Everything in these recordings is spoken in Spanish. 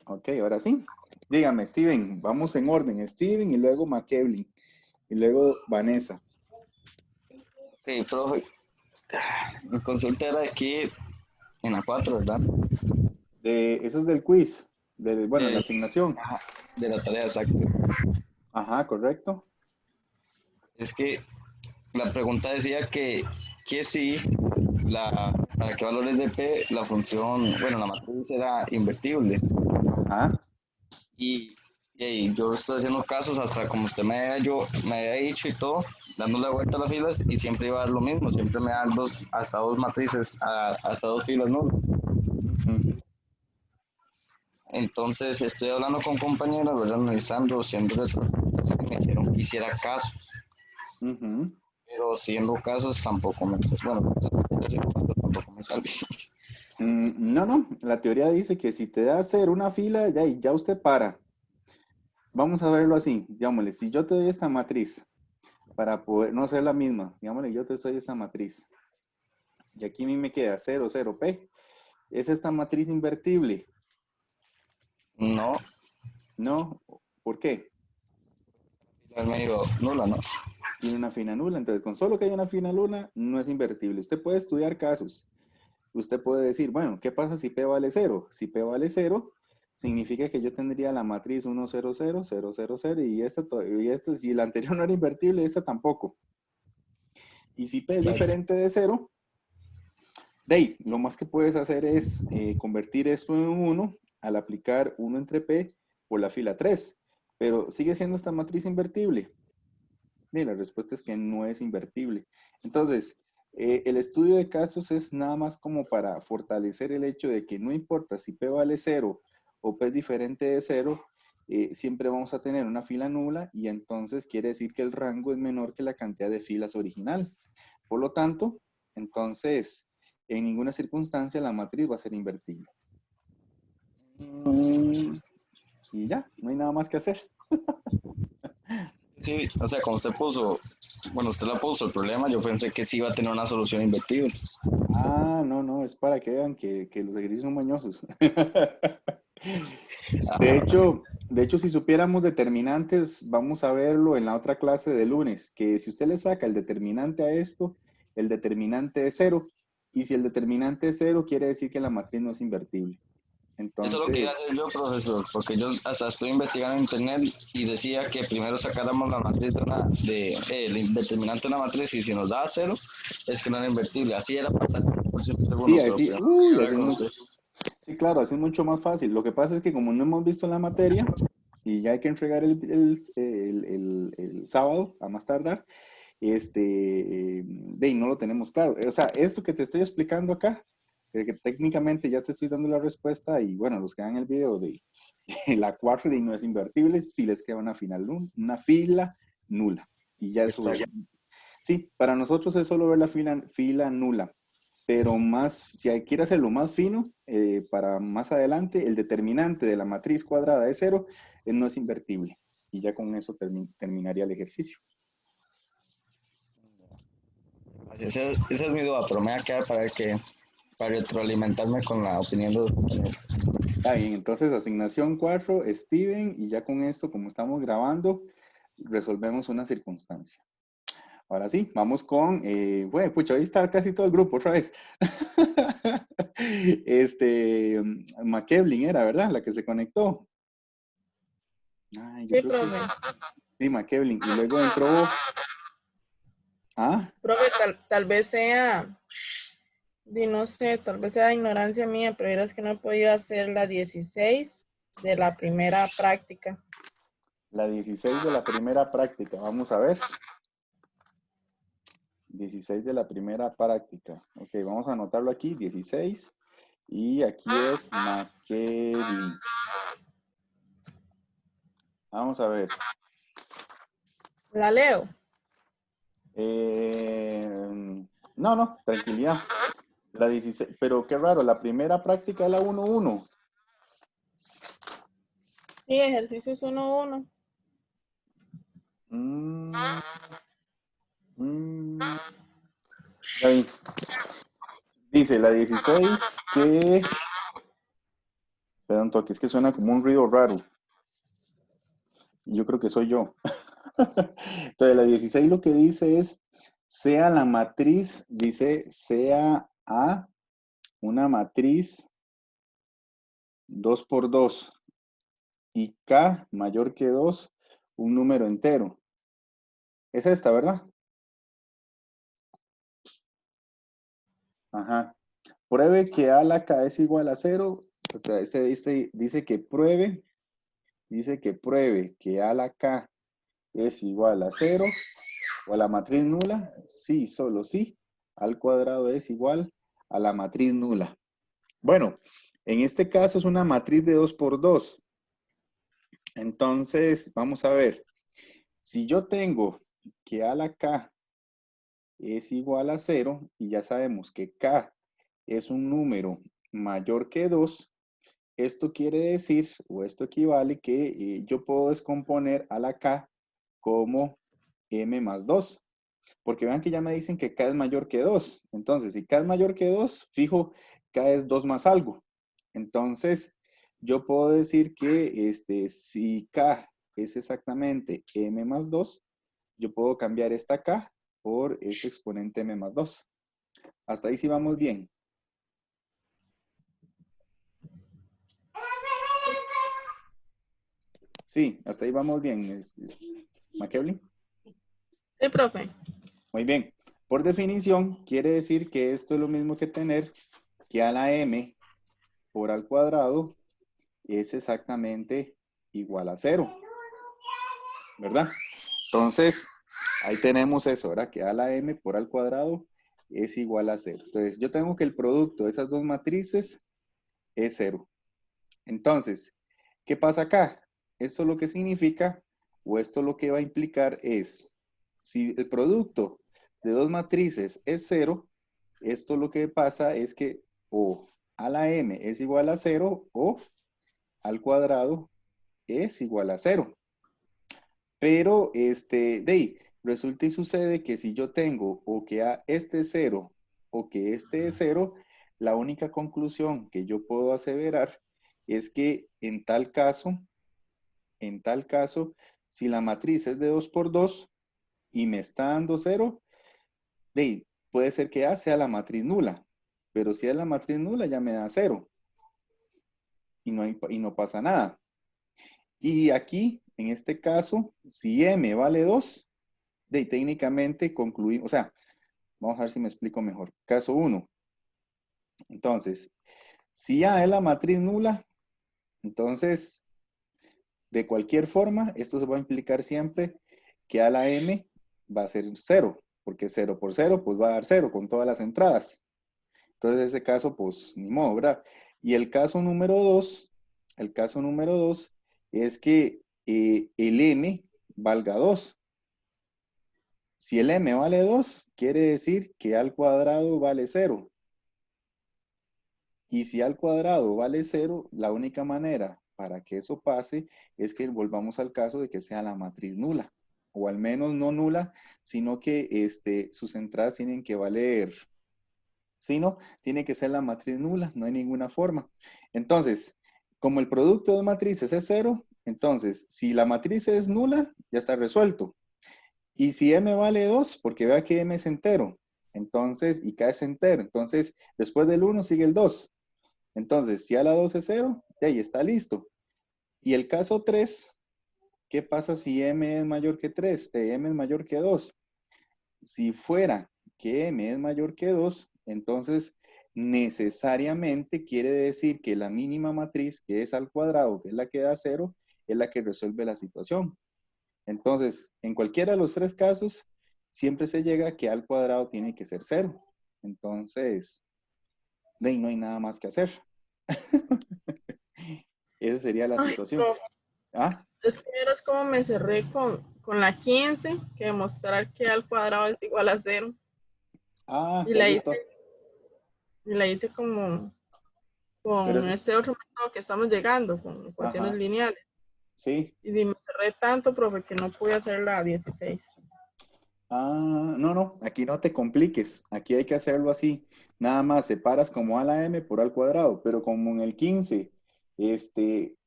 Ok, ahora sí. Dígame, Steven, vamos en orden. Steven y luego McKevlin y luego Vanessa. Sí, profe, mi consulta era aquí en la 4, ¿verdad? Eso es del quiz, bueno, la Del- asignación. ajá, de la tarea exacta. Ajá, correcto. Es que la pregunta decía que si para qué valores de P la función, bueno, la matriz era invertible. Ajá. Y, y yo estoy haciendo casos hasta como usted me había dicho y todo, dándole vuelta a las filas y siempre iba a dar lo mismo, siempre me dan hasta dos matrices, hasta dos filas, ¿no? Ujú, Entonces estoy hablando con compañeras, ¿verdad? Analizando, siendo retroalimentación y me dijeron que hiciera casos, ujú. pero siendo casos tampoco me, bueno, haciendo casos tampoco me sale. No, no, la teoría dice que si te da hacer una fila, ya usted para. Vamos a verlo así, digámosle, si yo te doy esta matriz para poder no ser la misma, digámosle, yo te doy esta matriz y aquí a mí me queda 0, 0, P. ¿Es esta matriz invertible? No, No. ¿Por qué? es medio nula, ¿no? Tiene una fina nula, entonces con solo que haya una fina nula no es invertible. Usted puede estudiar casos. Usted puede decir, bueno, ¿qué pasa si P vale 0? Si P vale 0, significa que yo tendría la matriz 1, 0, 0, 0, 0, 0 y esta, si la anterior no era invertible, esta tampoco. Y si P es Claro. diferente de 0, de ahí, lo más que puedes hacer es convertir esto en 1 al aplicar 1 entre P por la fila 3. Pero sigue siendo esta matriz invertible. Y la respuesta es que no es invertible. Entonces, el estudio de casos es nada más como para fortalecer el hecho de que no importa si P vale 0 o P es diferente de 0, siempre vamos a tener una fila nula y entonces quiere decir que el rango es menor que la cantidad de filas original. Por lo tanto, entonces, en ninguna circunstancia la matriz va a ser invertible. Mm, Y ya, no hay nada más que hacer. sí, o sea, como usted puso, bueno, usted la puso el problema, yo pensé que sí iba a tener una solución invertible. Ah, no, no, es para que vean que los ejercicios son mañosos. De Ajá. hecho, de hecho, si supiéramos determinantes, vamos a verlo en la otra clase de lunes, que si usted le saca el determinante a esto, el determinante es cero. Y si el determinante es cero, quiere decir que la matriz no es invertible. Eso es lo que iba a Entonces, hacer yo, profesor, porque yo hasta estoy investigando en internet y decía que primero sacáramos la matriz el determinante de una matriz y si nos da cero, es que no era invertible. Así era para estar 100% seguro, sí, pero así, primero uy, quería así hablar es con mucho. usted. Sí, claro, así es mucho más fácil. Lo que pasa es que como no hemos visto la materia y ya hay que entregar el sábado, a más tardar, de ahí no lo tenemos claro. O sea, esto que te estoy explicando acá, que técnicamente ya te estoy dando la respuesta y bueno, los que hagan el video de la 4 de no es invertible, si les queda una fila nula. Y ya eso, Exacto. sí, para nosotros es solo ver la fila nula. Pero más, si quiere hacerlo más fino, para más adelante, el determinante de la matriz cuadrada de cero no es invertible. Y ya con eso terminaría el ejercicio. Esa es mi duda, pero me va a quedar para retroalimentarme con la opinión de los compañeros. Está bien, entonces asignación 4, Steven, y ya con esto, como estamos grabando, resolvemos una circunstancia. Ahora sí, vamos con, bueno, pucha, ahí está casi todo el grupo otra vez. McKevlin era, ¿verdad? La que se conectó. Ay, yo Sí, creo que profe. sí, McKevlin. Y luego entró, ah, Profe, tal vez sea, no sé, tal vez sea ignorancia mía, pero es que no he podido hacer la 16 de la primera práctica. la 16 de la primera práctica. Vamos a ver. 16 de la primera práctica. Ok, vamos a anotarlo aquí, 16. Y aquí es McKevlin. Vamos a ver. ¿La leo? No, no, tranquilidad. La 16, pero qué raro, la primera práctica es la 1-1. Sí, ejercicios 1-1. Mm, mm, ya vi. Dice la 16 que, Espera un toque, es que suena como un ruido raro. Yo creo que soy yo. Entonces, la 16 lo que dice es, sea la matriz, dice, sea A una matriz 2 por 2 y K mayor que 2, un número entero. Es esta, ¿verdad? Ajá. Pruebe que A a la K es igual a 0. O sea, dice que pruebe que A a la K es igual a 0 o a la matriz nula. Sí, solo sí. Al cuadrado es igual a la matriz nula. Bueno, en este caso es una matriz de 2 por 2. Entonces, vamos a ver. Si yo tengo que A a la K es igual a 0 y ya sabemos que K es un número mayor que 2, esto quiere decir, o esto equivale, que yo puedo descomponer a la K como M más 2. Porque vean que ya me dicen que K es mayor que 2. Entonces, si K es mayor que 2, fijo, K es 2 más algo. Entonces, yo puedo decir que si K es exactamente M más 2, yo puedo cambiar esta K por este exponente M más 2. Hasta ahí sí vamos bien. Sí, hasta ahí vamos bien. ¿Macaulay? Sí, profe. Muy bien. Por definición, quiere decir que esto es lo mismo que tener que a la m por al cuadrado es exactamente igual a 0. ¿Verdad? Entonces, ahí tenemos eso, ¿verdad? Que a la m por al cuadrado es igual a 0. Entonces, yo tengo que el producto de esas dos matrices es 0. Entonces, ¿qué pasa acá? Esto lo que significa, o esto lo que va a implicar es, si el producto de dos matrices es 0, esto lo que pasa es que o a la m es igual a 0 o al cuadrado es igual a 0. Pero, resulta y sucede que si yo tengo o que a este es 0 o que este es 0, la única conclusión que yo puedo aseverar es que en tal caso, si la matriz es de 2 por 2 y me está dando 0, puede ser que A sea la matriz nula, pero si es la matriz nula ya me da 0 y no pasa nada. Y aquí, en este caso, si M vale 2, técnicamente concluimos, o sea, vamos a ver si me explico mejor. Caso 1. Entonces, si A es la matriz nula, entonces, de cualquier forma, esto se va a implicar siempre que A la M va a ser 0, porque 0 por 0, pues va a dar 0 con todas las entradas. Entonces, en ese caso, pues, ni modo, ¿verdad? Y el caso número 2 es que el M valga 2. Si el m vale 2, quiere decir que al cuadrado vale 0. Y si al cuadrado vale 0, la única manera para que eso pase es que volvamos al caso de que sea la matriz nula. O al menos no nula, sino que sus entradas tienen que valer. Si no, tiene que ser la matriz nula, no hay ninguna forma. Entonces, como el producto de dos matrices es 0, entonces, si la matriz es nula, ya está resuelto. Y si m vale 2, porque vea que m es entero, entonces, y k es entero, entonces, después del 1 sigue el 2. Entonces, si a la 2 es 0, de ahí está listo. Y el caso 3, ¿qué pasa si m es mayor que 3? M es mayor que 2. Si fuera que m es mayor que 2, entonces necesariamente quiere decir que la mínima matriz, que es al cuadrado, que es la que da 0, es la que resuelve la situación. Entonces, en cualquiera de los tres casos, siempre se llega a que al cuadrado tiene que ser 0. Entonces, de ahí no hay nada más que hacer. Esa sería la Ay, situación. profe, ¿Ah? es que verás cómo me cerré con la 15, que demostrar que A al cuadrado es igual a 0. Ah, Y ya la vi hice, todo. y la hice como Pero con este otro método que estamos llegando, con ecuaciones ajá, lineales. sí. Y me cerré tanto, profe, que no pude hacer la 16. Ah, no, no, aquí no te compliques. Aquí hay que hacerlo así. Nada más separas como a la m por al cuadrado, pero como en el 15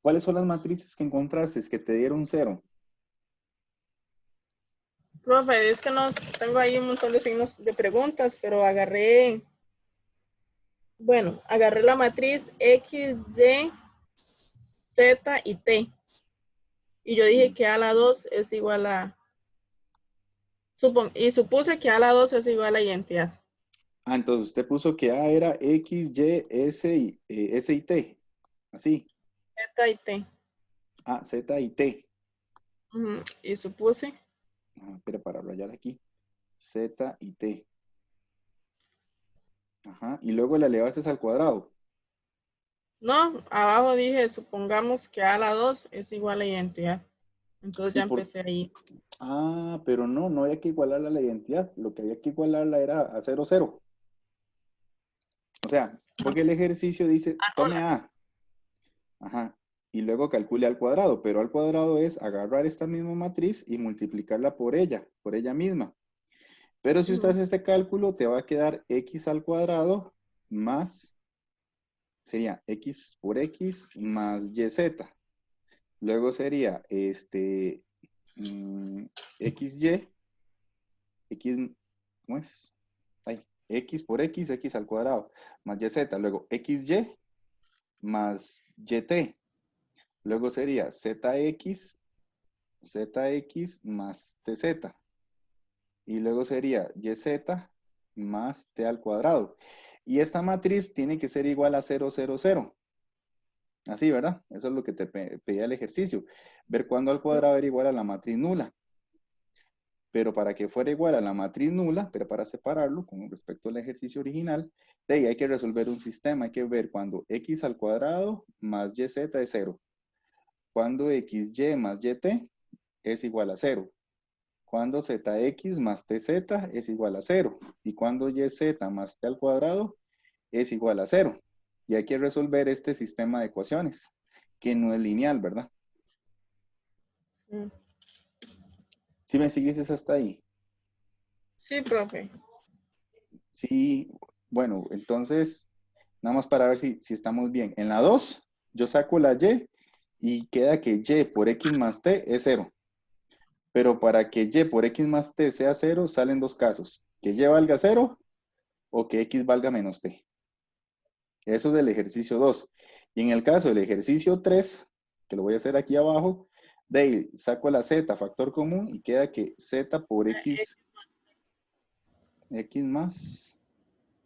¿Cuáles son las matrices que encontraste que te dieron 0? Profe, es que no tengo ahí un montón de signos de preguntas, pero agarré la matriz X, Y, Z y T. Y yo dije que A a la 2 es igual a, y supuse que A a la 2 es igual a identidad. Entonces usted puso que A era X, Y, S y T. Así. Z y T. Z y T. Y supuse. Espera, para rayar aquí. Z y T. Ajá. Y luego la elevaste al cuadrado. No, abajo dije, supongamos que A a la 2 es igual a identidad. Entonces ya empecé ahí. Pero no había que igualarla a la identidad. Lo que había que igualarla era a 0, 0. O sea, porque el ejercicio dice, tome A. Ajá. Y luego calcule al cuadrado. Pero al cuadrado es agarrar esta misma matriz y multiplicarla por ella misma. Pero si usted hace este cálculo, te va a quedar X al cuadrado más, sería X por X más YZ. Luego sería XY, ¿cómo es? X por X, X al cuadrado, más YZ. Luego XY más YT. Luego sería ZX, ZX más TZ. Y luego sería YZ más T al cuadrado. Y esta matriz tiene que ser igual a 0, 0, 0. Así, ¿verdad? Eso es lo que te pedía el ejercicio. Ver cuándo al cuadrado era igual a la matriz nula. Pero para que fuera igual a la matriz nula, pero para separarlo con respecto al ejercicio original, de ahí hay que resolver un sistema. Hay que ver cuando x al cuadrado más yz es 0. Cuando xy más yt es igual a 0. Cuando zx más tz es igual a 0. Y cuando yz más t al cuadrado es igual a 0. Y hay que resolver este sistema de ecuaciones, que no es lineal, ¿verdad? ¿Sí me sigues hasta ahí? Sí, profe. Sí, bueno, entonces, nada más para ver si estamos bien. En la 2, yo saco la y queda que y por x más t es 0. Pero para que y por x más t sea 0, salen dos casos. Que y valga 0 o que x valga menos t. Eso es del ejercicio 2. Y en el caso del ejercicio 3, que lo voy a hacer aquí abajo, de ahí saco la z, factor común, y queda que z por x más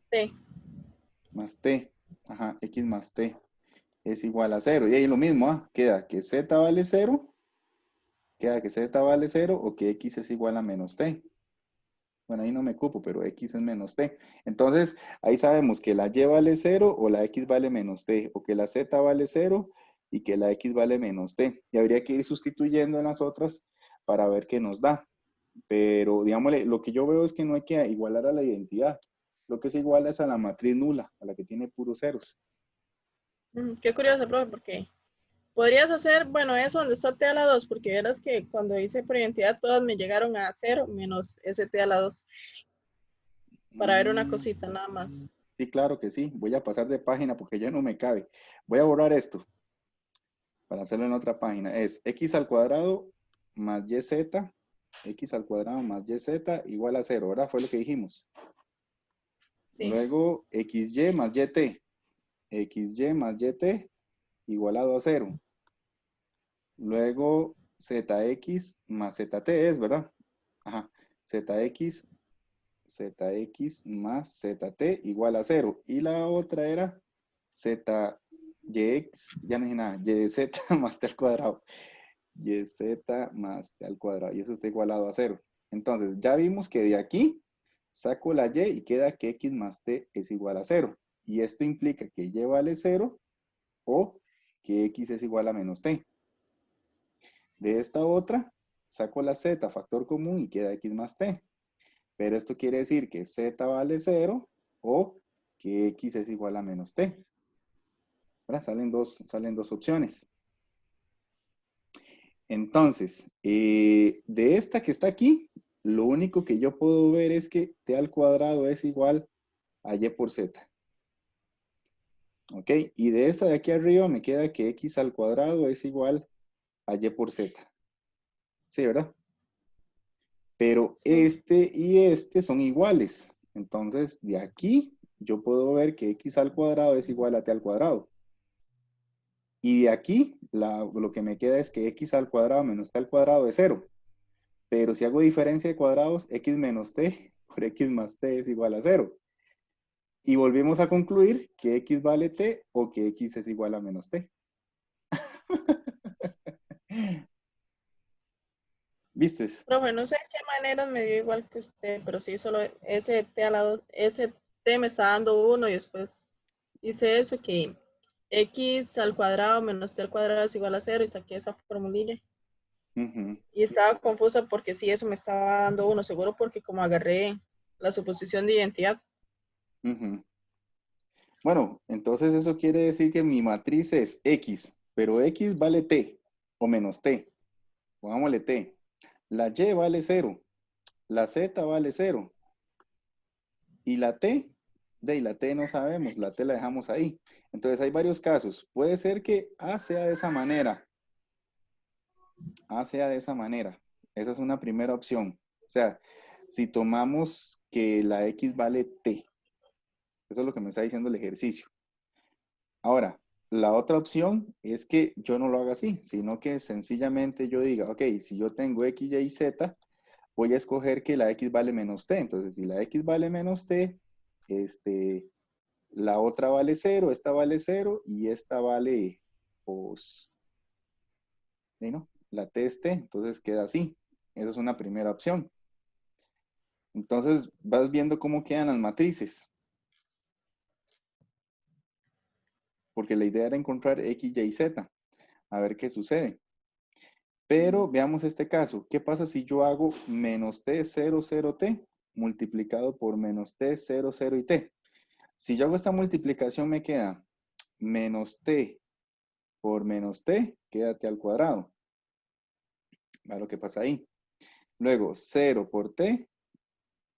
T. más t. Ajá, x más t es igual a 0. Y ahí lo mismo, queda que z vale 0, o que x es igual a menos t. Bueno, ahí no me cupo, pero x es menos t. Entonces, ahí sabemos que la y vale 0 o la x vale menos t, o que la z vale 0 y que la x vale menos t. Y habría que ir sustituyendo en las otras para ver qué nos da. Pero, digámosle, lo que yo veo es que no hay que igualar a la identidad. Lo que se iguala es a la matriz nula, a la que tiene puros ceros. Qué curioso, profe, porque podrías hacer, bueno, eso donde está T a la 2, porque verás que cuando hice por identidad todas me llegaron a 0 menos ese T a la 2. Para ver una cosita nada más. Sí, claro que sí. Voy a pasar de página porque ya no me cabe. Voy a borrar esto para hacerlo en otra página. Es x al cuadrado más yz, x al cuadrado más yz igual a 0, ¿verdad? Fue lo que dijimos. Sí. Luego xy más yt. xy más yt igualado a 0. Luego zx más zt es, ¿verdad? Ajá. zx más zt igual a 0. Y la otra era yx, ya no dije nada, yz más t al cuadrado. Yz más t al cuadrado. Y eso está igualado a 0. Entonces, ya vimos que de aquí saco la y queda que x más t es igual a 0. Y esto implica que y vale 0 o que x es igual a menos t. De esta otra, saco la z, factor común, y queda x más t. Pero esto quiere decir que z vale 0 o que x es igual a menos t. ¿Verdad? Salen dos opciones. Entonces, de esta que está aquí, lo único que yo puedo ver es que t al cuadrado es igual a y por z. ¿Ok? Y de esta de aquí arriba me queda que x al cuadrado es igual a y por z. Sí, ¿verdad? Pero Sí. este y este son iguales. Entonces, de aquí yo puedo ver que x al cuadrado es igual a t al cuadrado. Y de aquí lo que me queda es que x al cuadrado menos t al cuadrado es 0. Pero si hago diferencia de cuadrados, x menos t por x más t es igual a 0. Y volvemos a concluir que x vale t o que x es igual a menos t. ¿Vistes? Profe, no sé de qué maneras me dio igual que usted, pero sí, solo ese t al lado, ese t me está dando 1 y después hice eso que x al cuadrado menos t al cuadrado es igual a 0 y saqué esa formulilla. Ujú, Y estaba confusa porque sí, eso me estaba dando 1, seguro porque como agarré la suposición de identidad. ujú. Bueno, entonces eso quiere decir que mi matriz es x, pero x vale t o menos t. Pongámosle t. La y vale 0, la z vale 0 y la t, la t no sabemos, la t la dejamos ahí. Entonces hay varios casos. Puede ser que A sea de esa manera, A sea de esa manera. Esa es una primera opción. O sea, si tomamos que la x vale t, eso es lo que me está diciendo el ejercicio. Ahora, la otra opción es que yo no lo haga así, sino que sencillamente yo diga, ok, si yo tengo x, y, z, voy a escoger que la x vale menos t. Entonces, si la x vale menos t, la otra vale 0, esta vale 0 y esta vale, pues, ¿no? La t es t, entonces queda así. Esa es una primera opción. Entonces, vas viendo cómo quedan las matrices. Porque la idea era encontrar x, y, z. A ver qué sucede. Pero veamos este caso. ¿Qué pasa si yo hago menos t, 0, 0, t multiplicado por menos t, 0, 0 y t? Si yo hago esta multiplicación me queda menos t por menos t, queda t al cuadrado. ¿Va lo que pasa ahí? Luego 0 por t,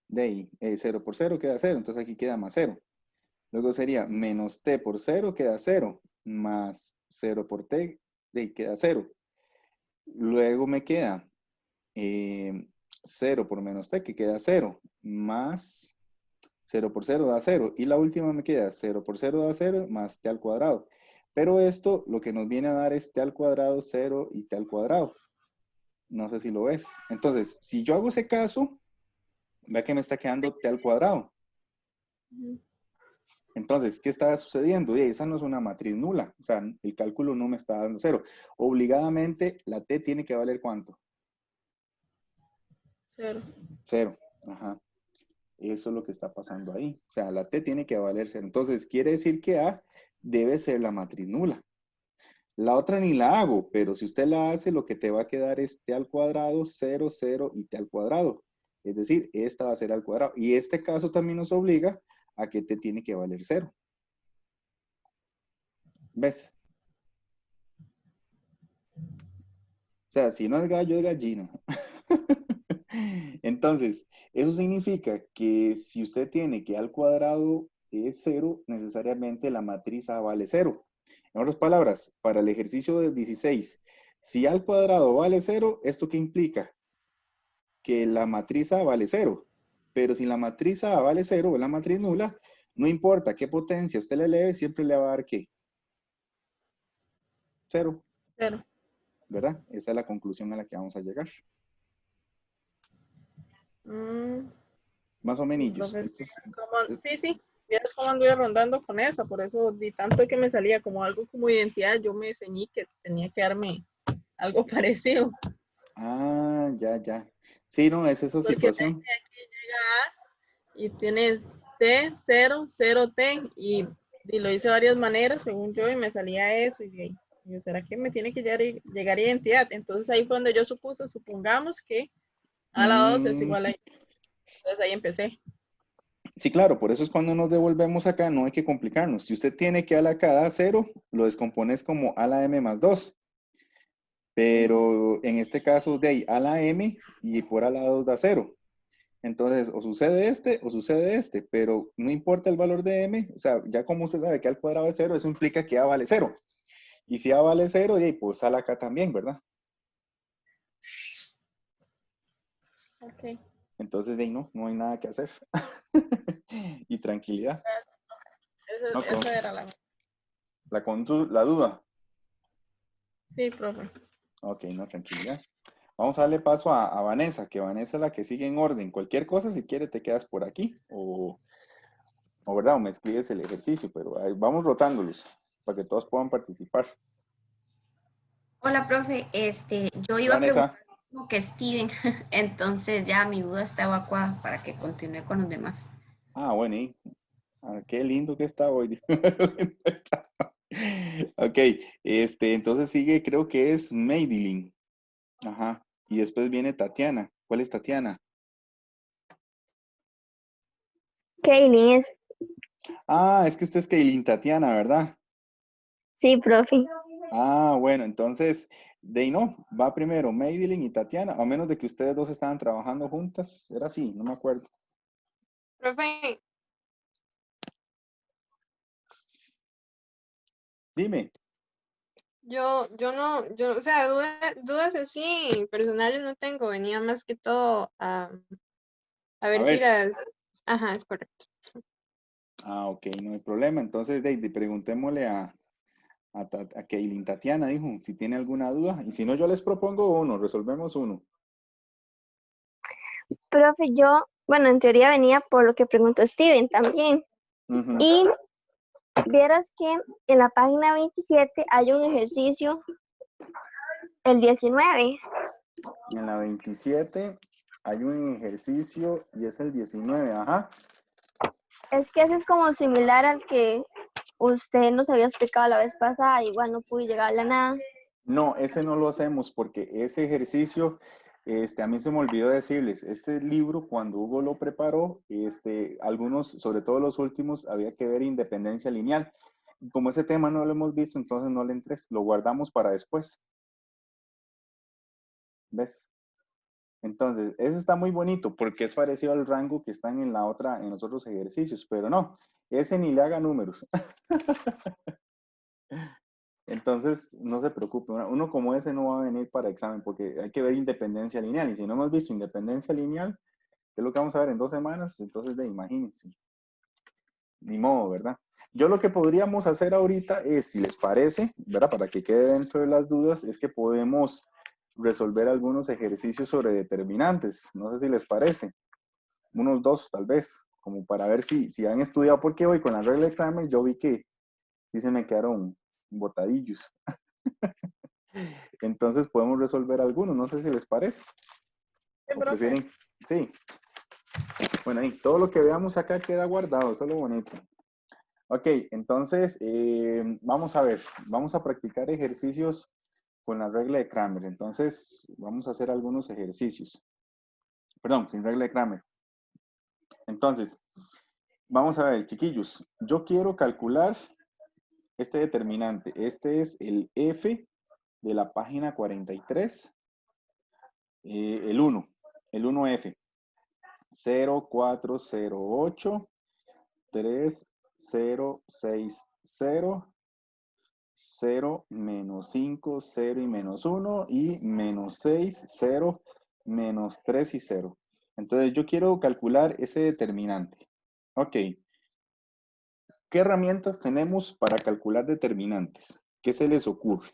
de ahí 0 por 0 queda 0, entonces aquí queda más 0. Luego sería menos t por 0 queda 0, más 0 por t, de ahí queda 0. Luego me queda 0 por menos t, que queda 0, más 0 por 0 da 0. Y la última me queda 0 por 0 da 0, más t al cuadrado. Pero esto lo que nos viene a dar es t al cuadrado, 0 y t al cuadrado. No sé si lo ves. Entonces, si yo hago ese caso, vea que me está quedando t al cuadrado. Entonces, ¿qué está sucediendo? Y esa no es una matriz nula. O sea, el cálculo no me está dando 0. Obligadamente, la t tiene que valer ¿cuánto? 0. 0. Ajá. Eso es lo que está pasando ahí. O sea, la t tiene que valer 0. Entonces, quiere decir que A debe ser la matriz nula. La otra ni la hago, pero si usted la hace, lo que te va a quedar es t al cuadrado, 0, 0 y t al cuadrado. Es decir, esta va a ser al cuadrado. Y este caso también nos obliga a que t tiene que valer 0. ¿Ves? O sea, si no es gallo, es gallina. Entonces, eso significa que si usted tiene que A al cuadrado es 0, necesariamente la matriz A vale 0. En otras palabras, para el ejercicio de 16, si A al cuadrado vale 0, ¿esto qué implica? Que la matriz A vale 0. Pero si la matriz A vale 0 o la matriz nula, no importa qué potencia usted le eleve, siempre le va a dar ¿qué? 0, 0. ¿verdad? Esa es la conclusión a la que vamos a llegar. Más o menos. Profe, sí, sí. Vieras cómo anduve rondando con esa, por eso di tanto que me salía como algo como identidad, yo me ceñí que tenía que darme algo parecido. Ah, ya, ya. Sí, no, es esa Porque sé situación. que aquí llega A y tiene T, 0, 0 T, y lo hice de varias maneras, según yo, y me salía eso, y yo, ¿será que me tiene que llegar identidad? Entonces ahí fue donde yo supongamos que A a la 2 es Mm, igual a I. Entonces ahí empecé. sí, claro, por eso es cuando nos devolvemos acá, no hay que complicarnos. Si usted tiene que a la k da 0, lo descompones como a la m más 2. Ujú. Pero en este caso, de ahí a la m y por a la 2 da 0. Entonces, o sucede este, pero no importa el valor de m, o sea, ya como usted sabe que a al cuadrado es 0, eso implica que a vale 0. Y si a vale 0, pues sale acá también, ¿verdad? Ok. Entonces, no hay nada que hacer. Y tranquilidad. No, Eso era la duda. Sí, profe. Ok, no, tranquilidad. Vamos a darle paso a Vanessa, que Vanessa es la que sigue en orden. Cualquier cosa, si quieres, te quedas por aquí. O ¿verdad? O me escribes el ejercicio, pero ahí vamos rotándolos para que todos puedan participar. Hola, profe. Yo iba a Vanessa. preguntar lo mismo que Steven, entonces ya mi duda está evacuada para que continúe con los demás. Bueno, qué lindo que está hoy. Ok, entonces sigue, creo que es Madeline. Ajá. Y después viene Tatiana. ¿Cuál es Tatiana? Kaylin es, Es que usted es Kaylin Tatiana, ¿verdad? sí, profe. Bueno, entonces, no, va primero Madeline y Tatiana, a menos de que ustedes dos estaban trabajando juntas. Era así, no me acuerdo. Profe, Dime. o sea, dudas así personales no tengo, venía más que todo a A ver si ver. ajá, es correcto. Ok, no hay problema. Entonces, preguntémosle a Kaylin Tatiana, dijo, si tiene alguna duda. Y si no, yo les propongo uno, resolvemos uno. Profe, yo, bueno, en teoría venía por lo que preguntó Steven también. Ujú. Y vieras que en la página 27 hay un ejercicio, el 19. En la 27 hay un ejercicio y es el 19, ajá. Es que ese es como similar al que usted nos había explicado la vez pasada, igual no pude llegarle a nada. No, ese no lo hacemos porque ese ejercicio, a mí se me olvidó decirles, este libro cuando Hugo lo preparó, algunos, sobre todo los últimos, había que ver independencia lineal. Como ese tema no lo hemos visto, entonces no le entres, lo guardamos para después. ¿Ves? Entonces, ese está muy bonito porque es parecido al rango que están en en los otros ejercicios, pero no, ese ni le haga números. Entonces, no se preocupe, uno como ese no va a venir para examen porque hay que ver independencia lineal. Y si no hemos visto independencia lineal, que es lo que vamos a ver en 2 semanas, entonces imagínense. Ni modo, ¿verdad? Yo lo que podríamos hacer ahorita es, si les parece, ¿verdad? Para que quede dentro de las dudas, es que podemos resolver algunos ejercicios sobre determinantes. No sé si les parece. Unos 2, tal vez, como para ver si han estudiado, porque hoy con la regla de Kramer yo vi que sí se me quedaron botadillos. Entonces podemos resolver algunos, no sé si les parece. Sí, ¿O profe. prefieren? Sí. Bueno, ahí, todo lo que veamos acá queda guardado, eso es lo bonito. Ok, entonces vamos a ver, vamos a practicar ejercicios con la regla de Kramer. Entonces vamos a hacer algunos ejercicios. Perdón, sin regla de Kramer. Entonces, vamos a ver, chiquillos, yo quiero calcular este determinante. Este es el F de la página 43, el 1, el 1F. 0408 3060 0 menos 5 0 y menos 1 y menos 6 0 menos 3 y 0. Entonces yo quiero calcular ese determinante. Ok. ¿Qué herramientas tenemos para calcular determinantes? ¿Qué se les ocurre?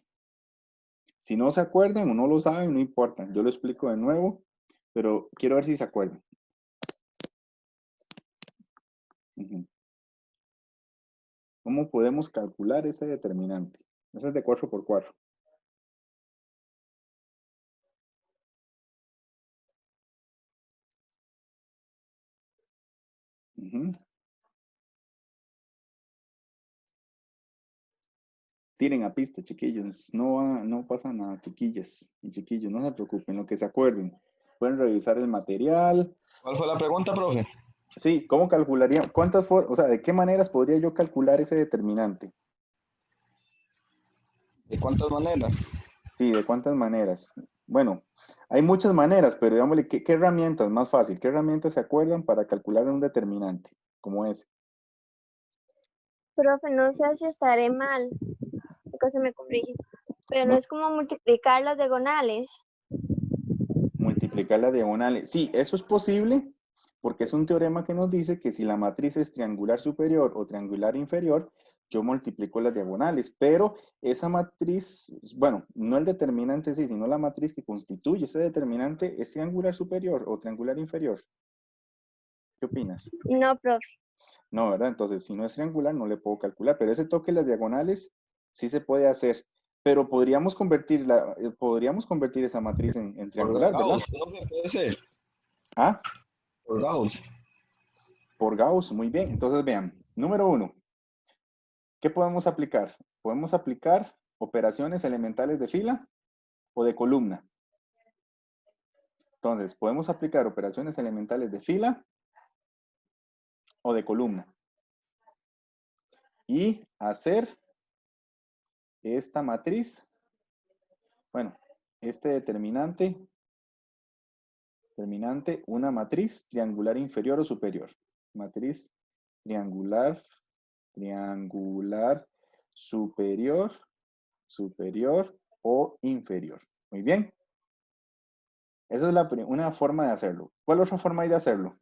Si no se acuerdan o no lo saben, no importa. Yo lo explico de nuevo, pero quiero ver si se acuerdan. ¿Cómo podemos calcular ese determinante? Ese es de 4×4. Tiren a pista, chiquillos. No pasa nada, chiquillas y chiquillos. No se preocupen, lo que se acuerden. Pueden revisar el material. ¿Cuál fue la pregunta, profe? Sí, ¿cómo calcularía? O sea, ¿de qué maneras podría yo calcular ese determinante? ¿De cuántas maneras? Sí, ¿de cuántas maneras? Bueno, hay muchas maneras, pero digámosle, ¿qué herramientas? Más fácil, ¿qué herramientas se acuerdan para calcular un determinante como ese? Profe, no sé si estaré mal, porque se me corrige, pero Mu- es como multiplicar las diagonales. Multiplicar las diagonales. Sí, eso es posible porque es un teorema que nos dice que si la matriz es triangular superior o triangular inferior, yo multiplico las diagonales, pero esa matriz, bueno, no el determinante sí, sino la matriz que constituye ese determinante es triangular superior o triangular inferior. ¿Qué opinas? No, profe. No, ¿verdad? Entonces, si no es triangular, no le puedo calcular, pero ese toque de las diagonales sí se puede hacer, pero podríamos convertir esa matriz en Por triangular, ¿verdad? Gauss, profe, puede ser. Ah, Por Gauss. por Gauss, muy bien. Entonces, vean, número 1, ¿qué podemos aplicar? Podemos aplicar operaciones elementales de fila o de columna. Entonces, podemos aplicar operaciones elementales de fila o de columna y hacer esta matriz, bueno, este determinante, una matriz triangular inferior o superior. Matriz triangular, superior, superior o inferior. Muy bien. Esa es una forma de hacerlo. ¿Cuál otra forma hay de hacerlo?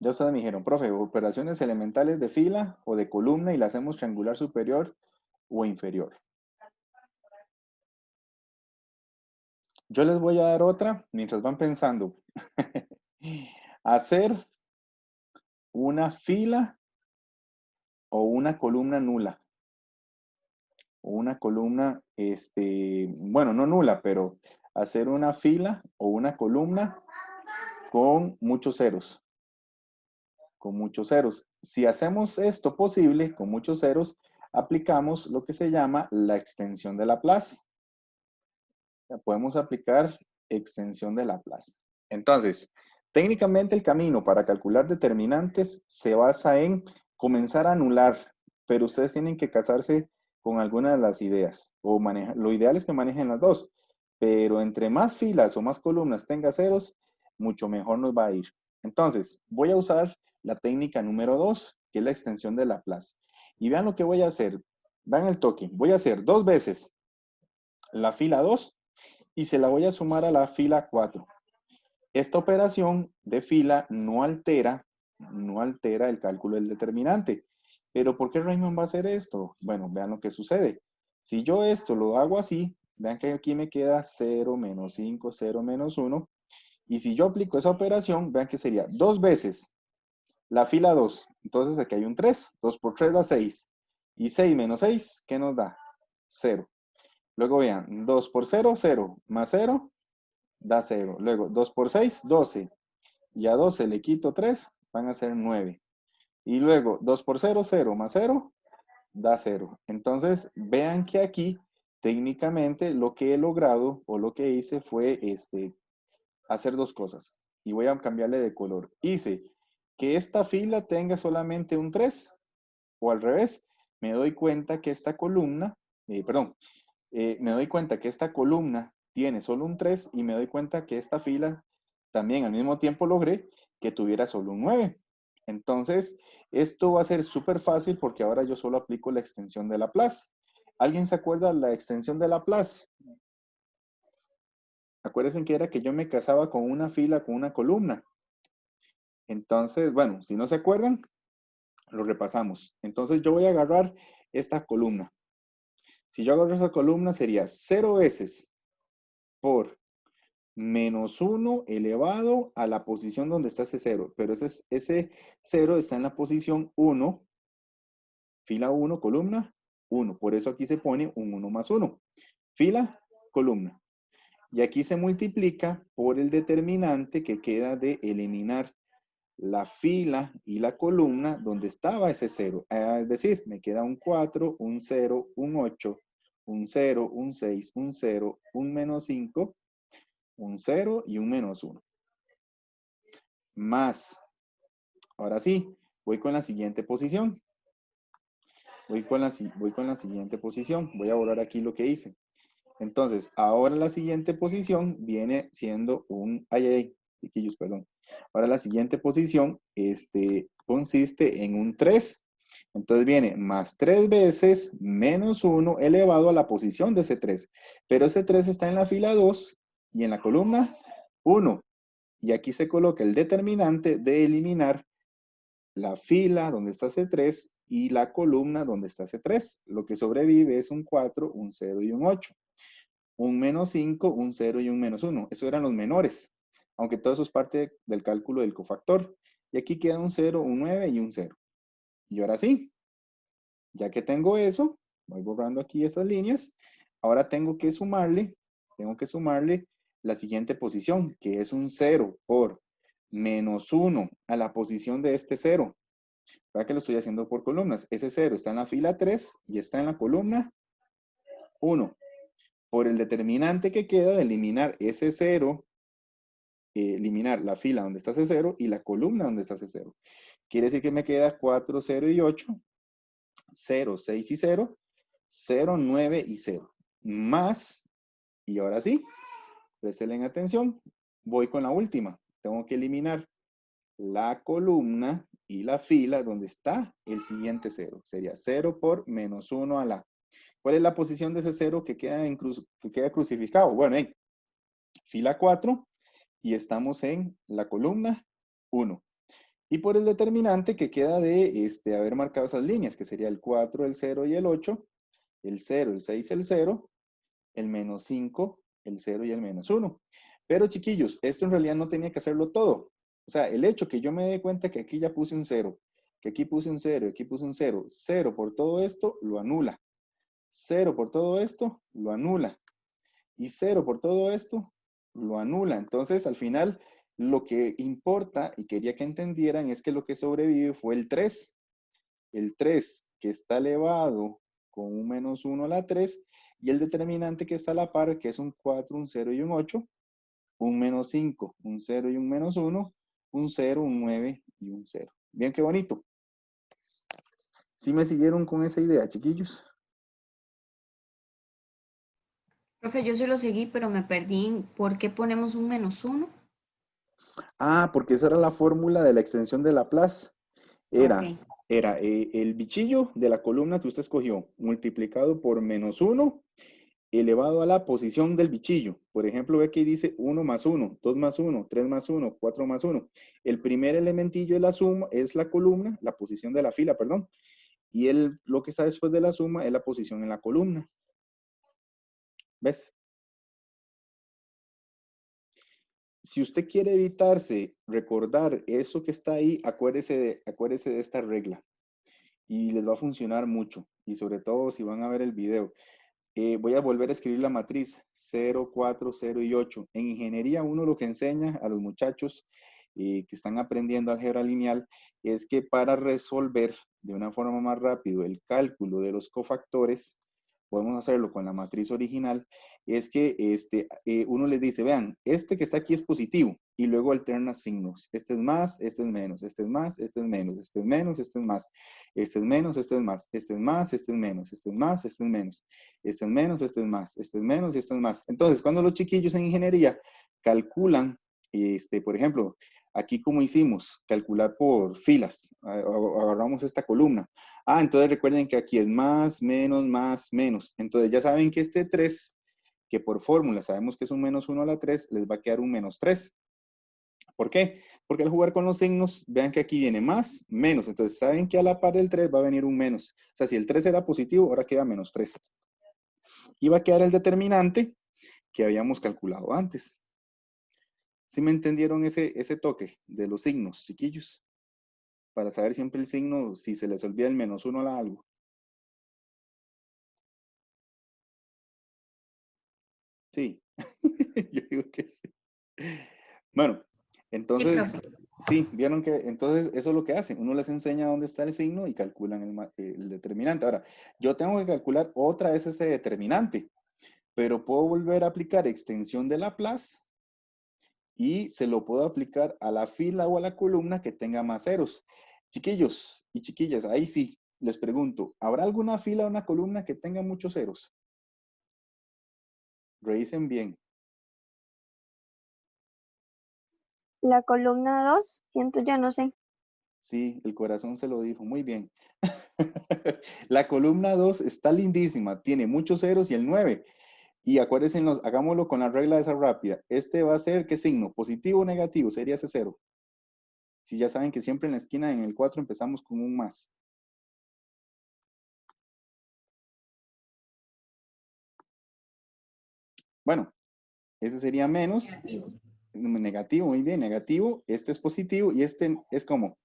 Ya ustedes me dijeron, profe, operaciones elementales de fila o de columna y la hacemos triangular superior o inferior. Yo les voy a dar otra mientras van pensando. Hacer una fila o una columna nula. O una columna, bueno, no nula, pero hacer una fila o una columna con muchos ceros. Con muchos ceros. Si hacemos esto posible, con muchos ceros, aplicamos lo que se llama la extensión de Laplace. Podemos aplicar extensión de Laplace. Entonces, técnicamente el camino para calcular determinantes se basa en comenzar a anular, pero ustedes tienen que casarse con alguna de las ideas. Lo ideal es que manejen las dos, pero entre más filas o más columnas tenga ceros, mucho mejor nos va a ir. Entonces, voy a usar la técnica número 2, que es la extensión de Laplace. Y vean lo que voy a hacer. Vean el toque. Voy a hacer 2 veces la fila 2 y se la voy a sumar a la fila 4. Esta operación de fila no altera el cálculo del determinante. ¿Pero por qué Raymond va a hacer esto? Bueno, vean lo que sucede. Si yo esto lo hago así, vean que aquí me queda 0, menos 5, 0, menos 1. Y si yo aplico esa operación, vean que sería 2 veces la fila 2. Entonces aquí hay un 3. 2 por 3 da 6. Y 6 menos 6, ¿qué nos da? 0. Luego vean, 2 por 0, 0. Más 0, da 0. Luego, 2 por 6, 12. Y a 12 le quito 3, van a ser 9. Y luego, 2 por 0, 0. Más 0, da 0. Entonces, vean que aquí, técnicamente, lo que he logrado o lo que hice fue hacer dos cosas. Y voy a cambiarle de color. Hice que esta fila tenga solamente un 3. O al revés, me doy cuenta que esta columna, me doy cuenta que esta columna tiene solo un 3 y me doy cuenta que esta fila también al mismo tiempo logré que tuviera solo un 9. Entonces, esto va a ser súper fácil porque ahora yo solo aplico la extensión de Laplace. ¿Alguien se acuerda de la extensión de Laplace? Acuérdense que era que yo me casaba con una fila, con una columna. Entonces, bueno, si no se acuerdan, lo repasamos. Entonces, yo voy a agarrar esta columna. Si yo agarro esa columna, sería 0 veces por menos 1 elevado a la posición donde está ese 0. Pero ese 0 está en la posición 1, fila 1, columna 1. Por eso aquí se pone un 1 más 1. Fila, columna. Y aquí se multiplica por el determinante que queda de eliminar la fila y la columna donde estaba ese 0. Es decir, me queda un 4, un 0, un 8, un 0, un 6, un 0, un menos 5, un 0 y un menos 1. Más. Ahora sí, voy con la siguiente posición. voy con la siguiente posición. Voy a borrar aquí lo que hice. Entonces, ahora la siguiente posición viene siendo chiquillos, perdón. Ahora la siguiente posición consiste en un 3. Entonces viene más 3 veces menos 1 elevado a la posición de ese 3. Pero ese 3 está en la fila 2 y en la columna 1. Y aquí se coloca el determinante de eliminar la fila donde está ese 3 y la columna donde está ese 3. Lo que sobrevive es un 4, un 0 y un 8. Un menos 5, un 0 y un menos 1. Esos eran los menores, aunque todo eso es parte del cálculo del cofactor. Y aquí queda un 0, un 9 y un 0. Y ahora sí, ya que tengo eso, voy borrando aquí estas líneas. Ahora tengo que sumarle la siguiente posición, que es un 0 por menos 1 a la posición de este 0. ¿Para que lo estoy haciendo por columnas? Ese 0 está en la fila 3 y está en la columna 1. Por el determinante que queda de eliminar ese 0, eliminar la fila donde está ese 0 y la columna donde está ese 0. Quiere decir que me queda 4, 0 y 8, 0, 6 y 0, 0, 9 y 0. Más, y ahora sí, presten atención, voy con la última. Tengo que eliminar la columna y la fila donde está el siguiente 0. Sería 0 por menos 1 a la. ¿Cuál es la posición de ese 0 que queda crucificado? Bueno, en fila 4 y estamos en la columna 1. Y por el determinante que queda de haber marcado esas líneas, que sería el 4, el 0 y el 8, el 0, el 6, el 0, el menos 5, el 0 y el menos 1. Pero chiquillos, esto en realidad no tenía que hacerlo todo. O sea, el hecho que yo me dé cuenta que aquí ya puse un 0, que aquí puse un 0, aquí puse un 0, 0 por todo esto lo anula. 0 por todo esto lo anula. Y 0 por todo esto lo anula. Entonces, al final, lo que importa y quería que entendieran es que lo que sobrevive fue el 3. El 3 que está elevado con un menos 1 a la 3 y el determinante que está a la par, que es un 4, un 0 y un 8, un menos 5, un 0 y un menos 1, un 0, un 9 y un 0. Bien, qué bonito. ¿Sí me siguieron con esa idea, chiquillos? Profe, yo sí lo seguí, pero me perdí. ¿Por qué ponemos un menos 1? Ah, porque esa era la fórmula de la extensión de Laplace. Ok. Era el bichillo de la columna que usted escogió, multiplicado por menos 1, elevado a la posición del bichillo. Por ejemplo, ve que dice 1 más 1, 2 más 1, 3 más 1, 4 más 1. El primer elementillo de la suma es la columna, la posición de la fila, perdón. Y lo que está después de la suma es la posición en la columna. ¿Ves? Si usted quiere evitarse recordar eso que está ahí, acuérdese de esta regla. Y les va a funcionar mucho. Y sobre todo si van a ver el video. Voy a volver a escribir la matriz 0, 4, 0 y 8. En ingeniería uno lo que enseña a los muchachos que están aprendiendo álgebra lineal es que para resolver de una forma más rápida el cálculo de los cofactores, podemos hacerlo con la matriz original, es que uno les dice, vean, este que está aquí es positivo y luego alterna signos. Este es más, este es menos, este es más, este es menos, este es menos, este es más, este es menos, este es más, este es más, este es menos, este es más, este es menos, este es menos, este es más, este es menos y este es más. Entonces, cuando los chiquillos en ingeniería calculan, por ejemplo, aquí como hicimos, calcular por filas, agarramos esta columna. Entonces recuerden que aquí es más, menos, más, menos. Entonces ya saben que este 3, que por fórmula sabemos que es un menos 1 a la 3, les va a quedar un menos 3. ¿Por qué? Porque al jugar con los signos, vean que aquí viene más, menos. Entonces saben que a la par del 3 va a venir un menos. O sea, si el 3 era positivo, ahora queda menos 3. Y va a quedar el determinante que habíamos calculado antes. ¿Sí me entendieron ese toque de los signos, chiquillos? Para saber siempre el signo, si se les olvida el menos 1 a algo. Sí, yo digo que sí. Bueno, Sí, entonces, profe. sí, vieron que entonces eso es lo que hacen. Uno les enseña dónde está el signo y calculan el determinante. Ahora, yo tengo que calcular otra vez ese determinante, pero puedo volver a aplicar extensión de Laplace y se lo puedo aplicar a la fila o a la columna que tenga más ceros. Chiquillos y chiquillas, ahí sí, les pregunto, ¿habrá alguna fila o una columna que tenga muchos ceros? Revisen bien. La columna 2, siento, ya no sé. Sí, el corazón se lo dijo. Muy bien. La columna 2 está lindísima. Tiene muchos ceros y el 9. Y acuérdense, hagámoslo con la regla de esa rápida. Este va a ser, ¿qué signo? ¿Positivo o negativo? Sería ese 0. Si ya saben que siempre en la esquina, en el 4, empezamos con un más. Bueno, ese sería menos. Negativo. Negativo, muy bien, negativo. Este es positivo y este es como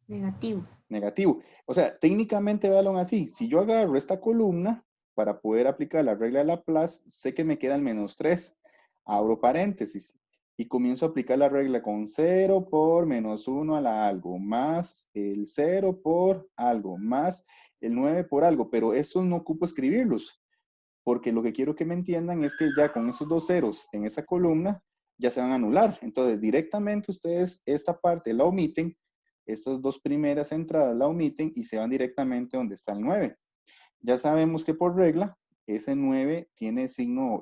Negativo. negativo. O sea, técnicamente véanlo así. Si yo agarro esta columna para poder aplicar la regla de Laplace, sé que me queda el menos 3. Abro paréntesis y comienzo a aplicar la regla con 0 por menos 1 a la algo, más el 0 por algo, más el 9 por algo. Pero eso no ocupo escribirlos, porque lo que quiero que me entiendan es que ya con esos dos ceros en esa columna ya se van a anular. Entonces, directamente ustedes esta parte la omiten, estas dos primeras entradas la omiten y se van directamente donde está el 9. Ya sabemos que por regla, ese 9 tiene signo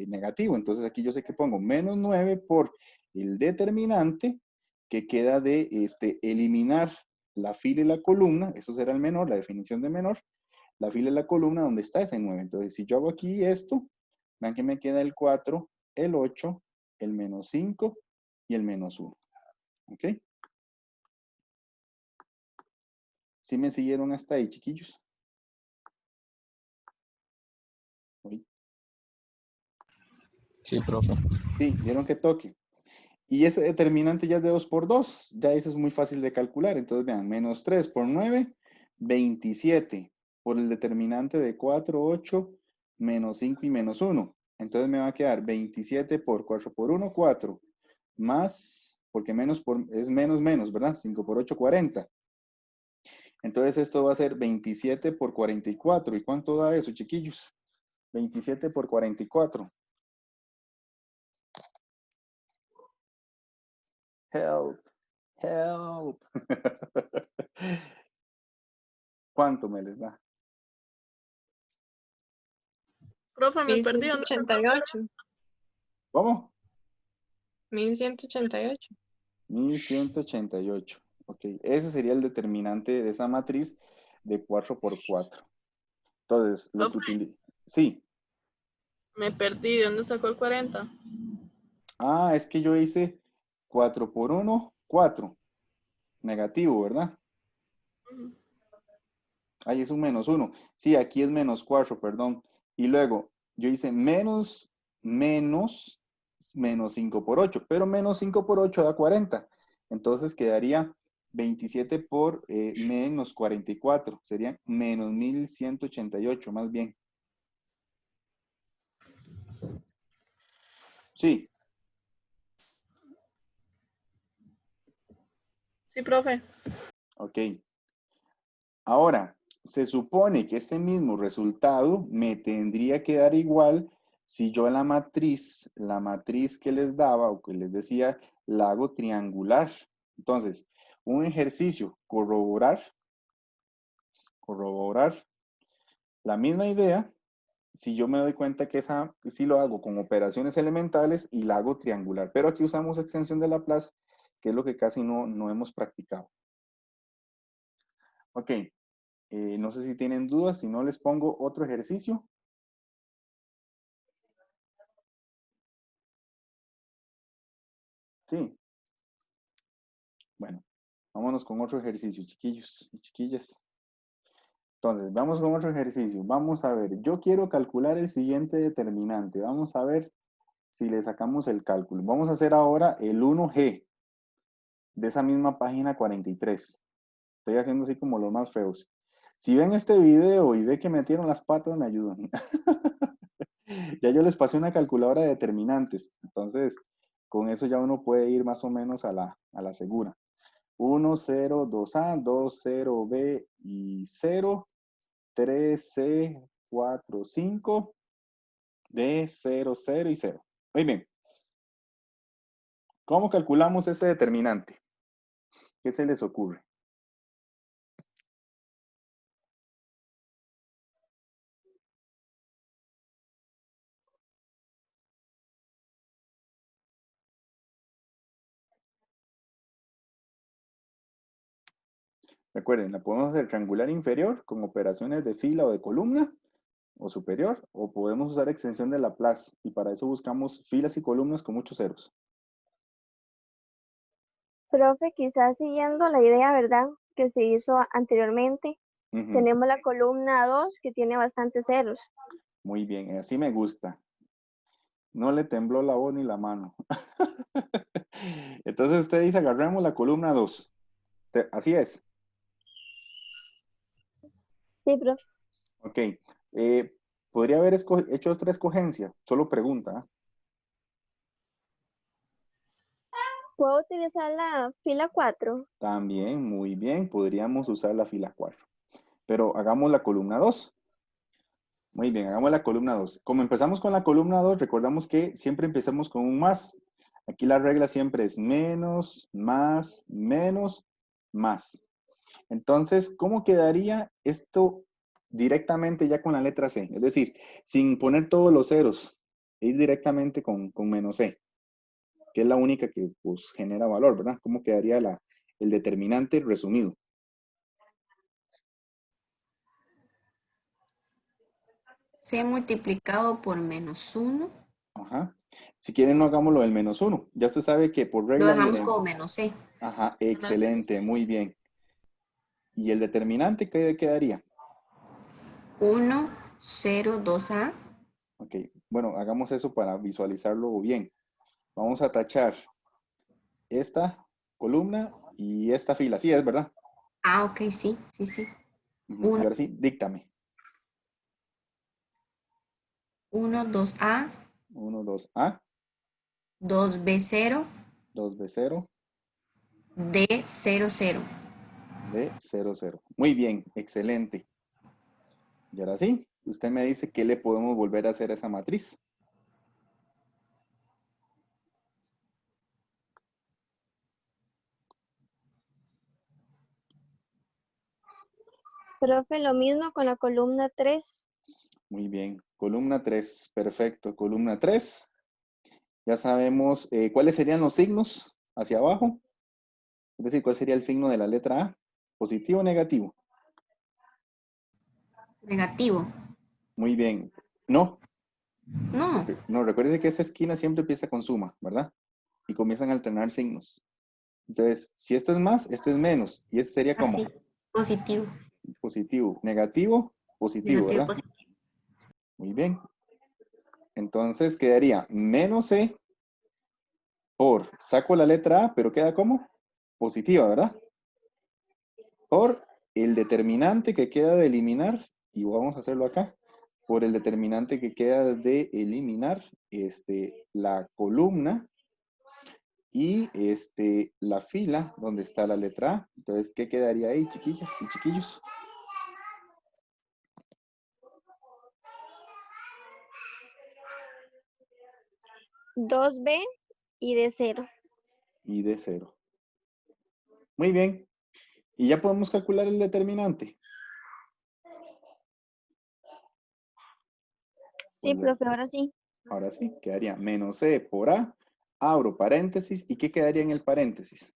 negativo. Entonces, aquí yo sé que pongo menos 9 por el determinante que queda de eliminar la fila y la columna. Eso será el menor, la definición de menor. La fila y la columna donde está ese 9. Entonces, si yo hago aquí esto, vean que me queda el 4, el 8, el menos 5 y el menos 1. ¿Ok? ¿Sí me siguieron hasta ahí, chiquillos? Uy. Sí, profe. Sí, vieron que toque. Y ese determinante ya es de 2 por 2. Ya eso es muy fácil de calcular. Entonces, vean, menos 3 por 9, 27. Por el determinante de 4, 8, menos 5 y menos 1. Entonces me va a quedar 27 por 4 por 1, 4. Más, porque menos es menos menos, ¿verdad? 5 por 8, 40. Entonces esto va a ser 27 por 44. ¿Y cuánto da eso, chiquillos? 27 por 44. Help, help. ¿Cuánto me les da? Profe, me perdí. ¿Dónde sacó el 1188. ¿Cómo? 1188. 1188. Ok, ese sería el determinante de esa matriz de 4 por 4. Entonces, lo que Profe, utilizo. Sí. me perdí. ¿De dónde sacó el 40? Ah, es que yo hice 4 por 1, 4. Negativo, ¿verdad? Ujú. Ahí es un menos 1. Sí, aquí es menos 4, perdón. Y luego, yo hice menos 5 por 8. Pero menos 5 por 8 da 40. Entonces quedaría 27 por menos 44. Serían menos 1188, más bien. Sí, Sí, profe. ok. Ahora, se supone que este mismo resultado me tendría que dar igual si yo la matriz que les daba o que les decía, la hago triangular. Entonces, un ejercicio, corroborar, la misma idea, si yo me doy cuenta que esa sí lo hago con operaciones elementales y la hago triangular. Pero aquí usamos extensión de Laplace, que es lo que casi no hemos practicado. Ok, no sé si tienen dudas, si no les pongo otro ejercicio. Sí. Bueno, vámonos con otro ejercicio, chiquillos y chiquillas. Entonces, vamos con otro ejercicio. Vamos a ver, yo quiero calcular el siguiente determinante. Vamos a ver si le sacamos el cálculo. Vamos a hacer ahora el 1G de esa misma página 43. Estoy haciendo así como los más feos. Si ven este video y ven que metieron las patas, me ayudan. Ya yo les pasé una calculadora de determinantes. Entonces, con eso ya uno puede ir más o menos a la segura. 1, 0, 2A, 2, 0, B y 0, 3, C, 4, 5, D, 0, 0 y 0. Muy bien. ¿Cómo calculamos ese determinante? ¿Qué se les ocurre? Recuerden, la podemos hacer triangular inferior con operaciones de fila o de columna o superior, o podemos usar extensión de Laplace y para eso buscamos filas y columnas con muchos ceros. Profe, quizás siguiendo la idea, ¿verdad? Que se hizo anteriormente. Ujú. Tenemos la columna 2 que tiene bastantes ceros. Muy bien, así me gusta. No le tembló la voz ni la mano. Entonces usted dice, agarramos la columna 2. Así es. Sí, profe. Ok. ¿Podría haber hecho otra escogencia? Solo pregunta. ¿Ah? ¿Puedo utilizar la fila 4? También, muy bien. Podríamos usar la fila 4. Pero hagamos la columna 2. Muy bien, hagamos la columna 2. Como empezamos con la columna 2, recordamos que siempre empezamos con un más. Aquí la regla siempre es menos, más, menos, más. Entonces, ¿cómo quedaría esto directamente ya con la letra C? Es decir, sin poner todos los ceros, ir directamente con menos C, que es la única que pues, genera valor, ¿verdad? ¿Cómo quedaría el determinante resumido? C multiplicado por -1. Ajá. Si quieren, no hagámoslo del menos 1. Ya usted sabe que por Lo regla dejamos diremos. como menos C. Ajá, excelente, muy bien. ¿Y el determinante qué quedaría? 1, 0, 2A. Ok, bueno, hagamos eso para visualizarlo bien. Vamos a tachar esta columna y esta fila. Sí, es verdad. Ah, ok, sí, sí, sí. Ujú. Y ahora sí, díctame. 1, 2A, 1, 2A, 2B0, 2B0, D00. D00. Muy bien, excelente. Y ahora sí, usted me dice qué le podemos volver a hacer a esa matriz. Profe, lo mismo con la columna 3. Muy bien, columna 3, perfecto. Columna 3, ya sabemos cuáles serían los signos hacia abajo. Es decir, cuál sería el signo de la letra A, positivo o negativo. Negativo. Muy bien. No, No, no, recuerde que esta esquina siempre empieza con suma, ¿verdad? Y comienzan a alternar signos. Entonces, si esto es más, este es menos. Y este sería como así. Positivo. positivo, negativo, positivo, Negativo, ¿verdad? positivo. Muy bien. Entonces quedaría menos C por, saco la letra A, pero queda como positiva, ¿verdad? Por el determinante que queda de eliminar, y vamos a hacerlo acá, por el determinante que queda de eliminar la columna y la fila donde está la letra A. Entonces, ¿qué quedaría ahí, chiquillas y chiquillos? 2B y D0. Y de 0. Muy bien. Y ya podemos calcular el determinante. Sí, Pues, profe, ahora sí. ahora sí, quedaría menos C por A, abro paréntesis, ¿y qué quedaría en el paréntesis?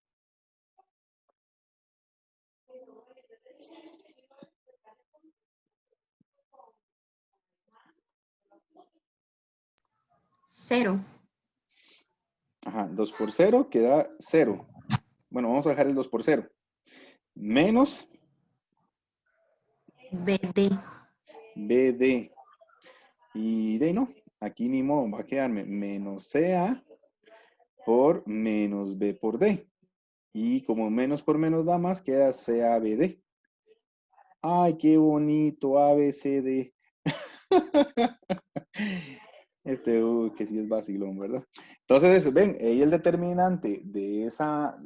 Cero. Ajá, 2 por 0 queda 0. Bueno, vamos a dejar el 2 por 0. Menos BD. BD. Y de ahí no, aquí ni modo, va a quedarme menos CA por menos B por D. Y como menos por menos da más, queda CABD. ¡Ay, qué bonito! ABCD. Que sí es vacilón, ¿verdad? Entonces, ven, ahí el determinante de esa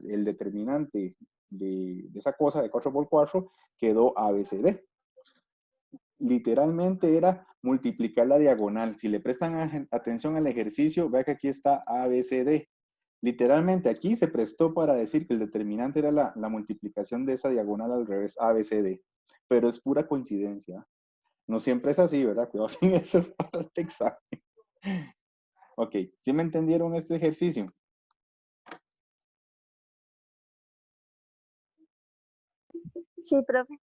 cosa de 4x4 quedó ABCD. Literalmente era multiplicar la diagonal. Si le prestan atención al ejercicio, vea que aquí está ABCD. Literalmente aquí se prestó para decir que el determinante era la multiplicación de esa diagonal al revés, ABCD. Pero es pura coincidencia. No siempre es así, ¿verdad? Cuidado sin eso para el examen. Ok, ¿sí me entendieron este ejercicio? Sí, profe.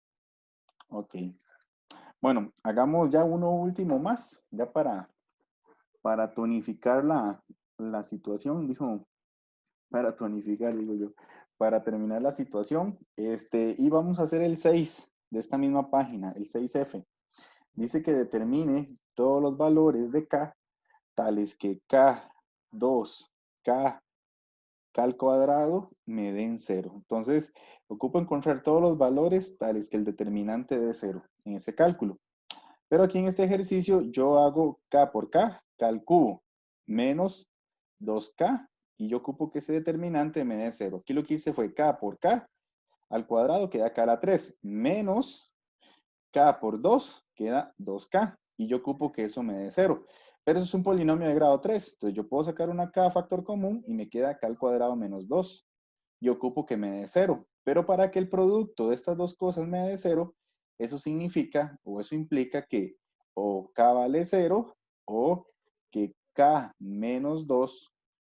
Ok. Bueno, hagamos ya uno último más, ya para tonificar la situación, dijo, para tonificar, digo yo, para terminar la situación, y vamos a hacer el 6 de esta misma página, el 6F. Dice que determine todos los valores de K, tales que K2, K al cuadrado me den 0. Entonces, ocupo encontrar todos los valores tales que el determinante dé 0 en ese cálculo. Pero aquí en este ejercicio yo hago K por K al cubo, menos 2K, y yo ocupo que ese determinante me dé 0. Aquí lo que hice fue K por K al cuadrado, queda K a la 3, menos K por 2, queda 2K, y yo ocupo que eso me dé 0. Pero eso es un polinomio de grado 3, entonces yo puedo sacar una K factor común y me queda K al cuadrado menos 2. Y ocupo que me dé 0. Pero para que el producto de estas dos cosas me dé 0, eso significa o eso implica que o K vale 0 o que K menos 2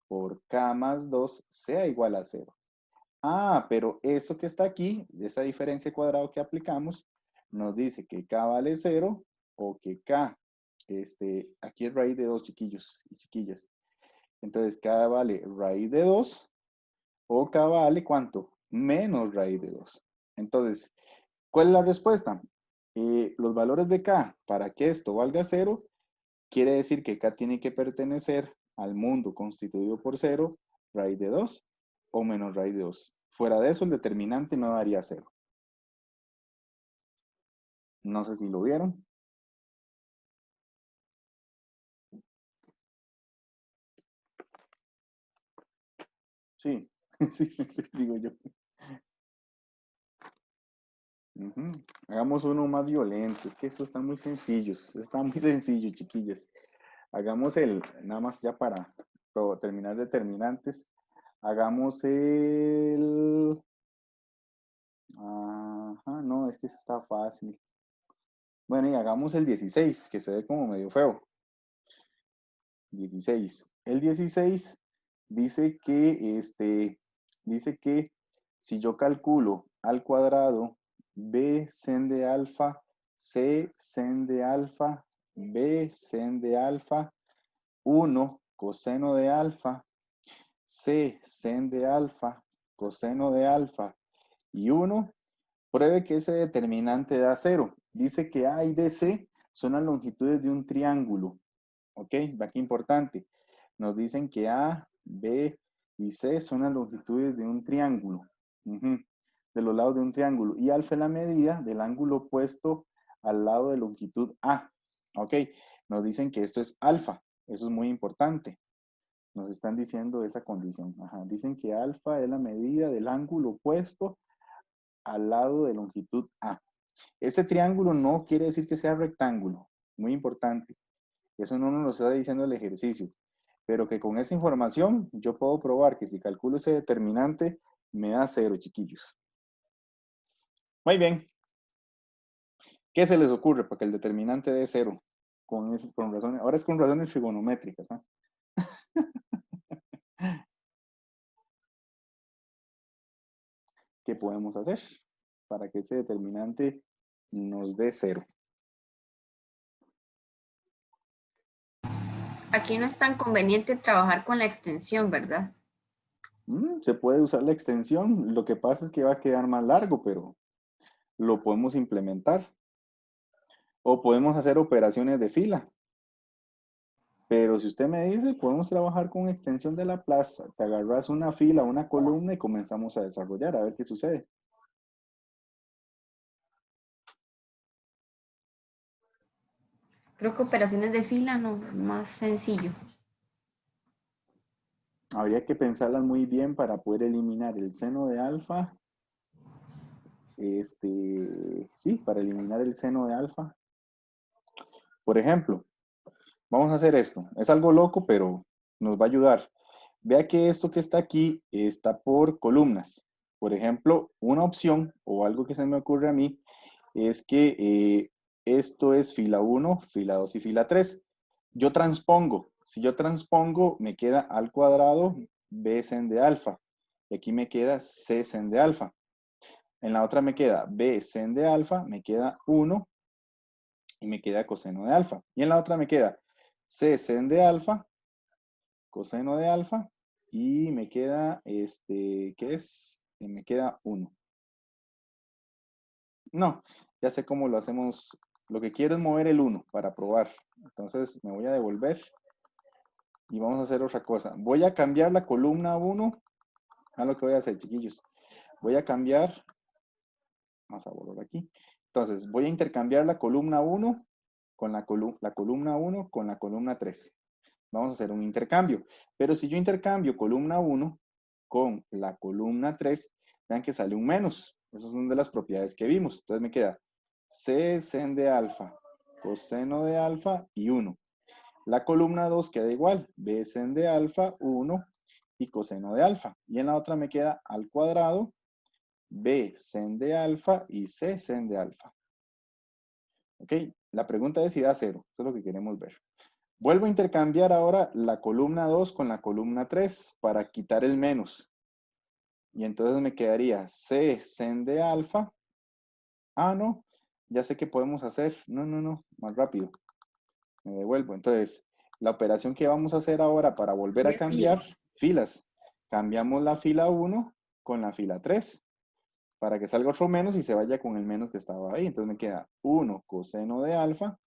por K más 2 sea igual a 0. Ah, pero eso que está aquí, esa diferencia de cuadrado que aplicamos, nos dice que K vale 0 o que K, aquí es raíz de 2, chiquillos y chiquillas. Entonces, K vale raíz de 2 o K vale ¿cuánto? Menos raíz de 2. Entonces, ¿cuál es la respuesta? Los valores de K, para que esto valga 0, quiere decir que K tiene que pertenecer al mundo constituido por 0, raíz de 2 o menos raíz de 2. Fuera de eso, el determinante no daría 0. No sé si lo vieron. Sí, sí, digo yo. Hagamos uno más violento. Es que estos están muy sencillos. Está muy sencillo, chiquillas. Hagamos nada más ya para terminar determinantes. Hagamos ajá, no, este está fácil. Bueno, y hagamos el 16, que se ve como medio feo. 16. El 16 dice dice que si yo calculo al cuadrado b sen de alfa, c sen de alfa, b sen de alfa, 1 coseno de alfa, c sen de alfa, coseno de alfa y 1, pruebe que ese determinante da 0. Dice que A y BC son las longitudes de un triángulo. ¿Ok? Aquí importante. Nos dicen que A, B y C son las longitudes de un triángulo. De los lados de un triángulo. Y alfa es la medida del ángulo opuesto al lado de longitud A. ¿Ok? Nos dicen que esto es alfa. Eso es muy importante. Nos están diciendo esa condición. Dicen que alfa es la medida del ángulo opuesto al lado de longitud A. Este triángulo no quiere decir que sea rectángulo. Muy importante. Eso no nos lo está diciendo el ejercicio. Pero que con esa información yo puedo probar que si calculo ese determinante me da 0, chiquillos. Muy bien. ¿Qué se les ocurre para que el determinante dé 0? Con razones, ahora es con razones trigonométricas. ¿Ah? ¿Qué podemos hacer para que ese determinante nos dé 0? Aquí no es tan conveniente trabajar con la extensión, ¿verdad? Se puede usar la extensión. Lo que pasa es que va a quedar más largo, pero lo podemos implementar. O podemos hacer operaciones de fila. Pero si usted me dice, podemos trabajar con extensión de la plaza. Te agarras una fila, una columna y comenzamos a desarrollar, a ver qué sucede. Creo que operaciones de fila no, más sencillo. Habría que pensarlas muy bien para poder eliminar el seno de alfa. Sí, para eliminar el seno de alfa. Por ejemplo, vamos a hacer esto. Es algo loco, pero nos va a ayudar. Vea que esto que está aquí está por columnas. Por ejemplo, una opción o algo que se me ocurre a mí es que esto es fila 1, fila 2 y fila 3. Yo transpongo. Si yo transpongo, me queda al cuadrado b sen de alfa. Y aquí me queda c sen de alfa. En la otra me queda b sen de alfa, me queda 1 y me queda coseno de alfa. Y en la otra me queda c sen de alfa, coseno de alfa, y me queda, ¿qué es? Y me queda 1. No, ya sé cómo lo hacemos. Lo que quiero es mover el 1 para probar. Entonces me voy a devolver y vamos a hacer otra cosa. Voy a cambiar la columna 1 a lo que voy a hacer, chiquillos. Voy a cambiar, vamos a borrar aquí. Entonces, voy a intercambiar la columna 1 con la columna 1 con la columna 3. Vamos a hacer un intercambio. Pero si yo intercambio columna 1 con la columna 3, vean que sale un menos. Esas son de las propiedades que vimos. Entonces me queda c sen de alfa, coseno de alfa y 1. La columna 2 queda igual, b sen de alfa, 1 y coseno de alfa. Y en la otra me queda al cuadrado, b sen de alfa y c sen de alfa. ¿Ok? La pregunta es si da 0. Eso es lo que queremos ver. Vuelvo a intercambiar ahora la columna 2 con la columna 3 para quitar el menos. Y entonces me quedaría c sen de alfa. Ah, no. Ya sé qué podemos hacer. No. Más rápido. Me devuelvo. Entonces, la operación que vamos a hacer ahora para volver a De cambiar filas. filas. Cambiamos la fila 1 con la fila 3 para que salga otro menos y se vaya con el menos que estaba ahí. Entonces me queda 1 coseno de alfa,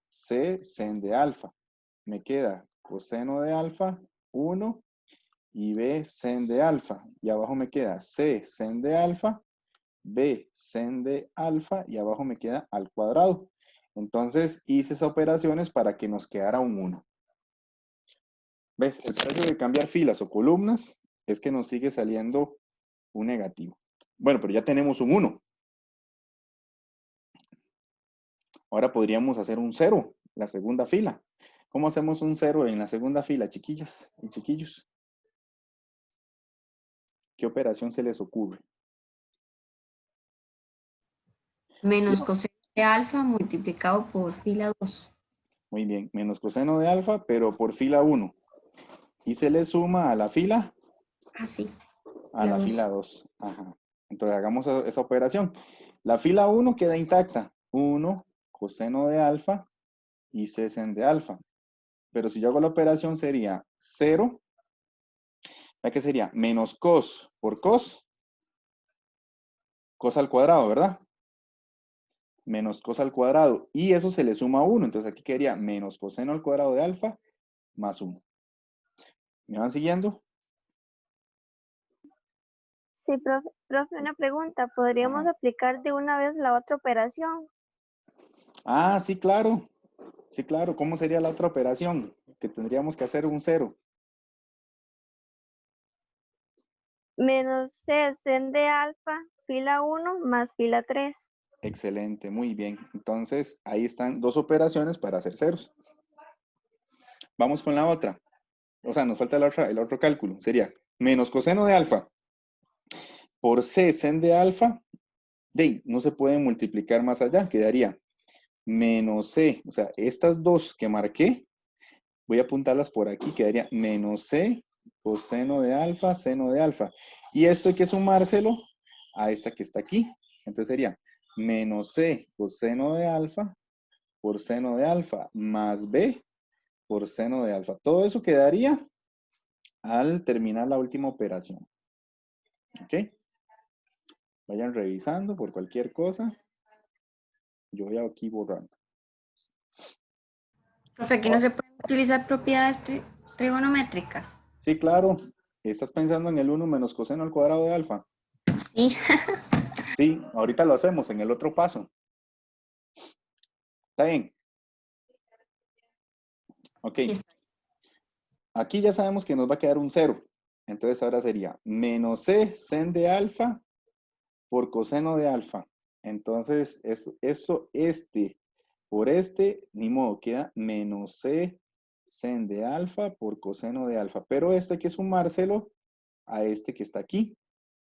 c sen de alfa. Me queda coseno de alfa, 1 y b sen de alfa. Y abajo me queda c sen de alfa, b sen de alfa y abajo me queda al cuadrado. Entonces hice esas operaciones para que nos quedara un 1. ¿Ves? El precio de cambiar filas o columnas es que nos sigue saliendo un negativo. Bueno, pero ya tenemos un 1. Ahora podríamos hacer un 0, la segunda fila. ¿Cómo hacemos un 0 en la segunda fila, chiquillas y chiquillos? ¿Qué operación se les ocurre? Menos coseno de alfa multiplicado por fila 2. Muy bien, menos coseno de alfa, pero por fila 1. Y se le suma a la fila, Así. a La la 2. fila 2. Ajá. Entonces hagamos esa operación. La fila 1 queda intacta. 1 coseno de alfa y c sen de alfa. Pero si yo hago la operación sería 0. ¿Qué sería? Menos cos por cos. Cos al cuadrado, ¿verdad? Menos cos al cuadrado. Y eso se le suma a 1. Entonces aquí quedaría menos coseno al cuadrado de alfa más 1. ¿Me van siguiendo? Sí, profe, una pregunta. ¿Podríamos Ajá. aplicar de una vez la otra operación? Ah, sí, claro. Sí, claro. ¿Cómo sería la otra operación? Que tendríamos que hacer un 0. Menos c sen de alfa, fila 1 más fila 3. Excelente, muy bien. Entonces, ahí están dos operaciones para hacer ceros. Vamos con la otra. O sea, nos falta el otro cálculo. Sería menos coseno de alfa por c sen de alfa. No se puede multiplicar más allá. Quedaría menos c. O sea, estas dos que marqué, voy a apuntarlas por aquí. Quedaría menos c coseno de alfa, seno de alfa. Y esto hay que sumárselo a esta que está aquí. Entonces sería menos c coseno de alfa por seno de alfa más b por seno de alfa. Todo eso quedaría al terminar la última operación. ¿Ok? Vayan revisando por cualquier cosa. Yo voy aquí borrando. Profe, aquí no se pueden utilizar propiedades trigonométricas. Sí, claro. ¿Estás pensando en el 1 menos coseno al cuadrado de alfa? Sí. Sí, ahorita lo hacemos en el otro paso. ¿Está bien? Ok. Sí, está bien. Aquí ya sabemos que nos va a quedar un 0. Entonces ahora sería menos c sen de alfa por coseno de alfa. Entonces, por ni modo, queda menos c sen de alfa por coseno de alfa. Pero esto hay que sumárselo a este que está aquí.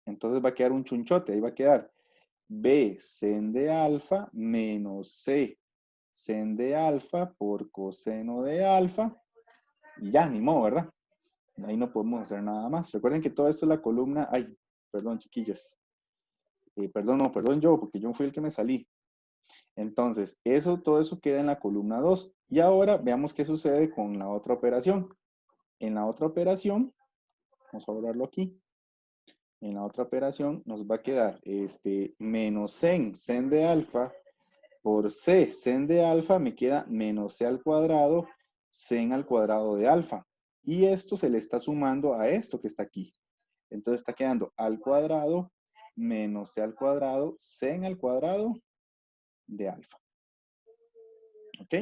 Entonces va a quedar un chunchote. Ahí va a quedar b sen de alfa menos c sen de alfa por coseno de alfa. Y ya, ni modo, ¿verdad? Ahí no podemos hacer nada más. Recuerden que todo esto es la columna. Ay, perdón, chiquillas. Perdón, no, perdón yo, porque yo fui el que me salí. Entonces, todo eso queda en la columna 2. Y ahora veamos qué sucede con la otra operación. En la otra operación, vamos a borrarlo aquí. En la otra operación nos va a quedar menos sen de alfa por sen de alfa me queda menos c al cuadrado, sen al cuadrado de alfa. Y esto se le está sumando a esto que está aquí. Entonces está quedando al cuadrado menos c al cuadrado, sen al cuadrado de alfa. ¿Ok?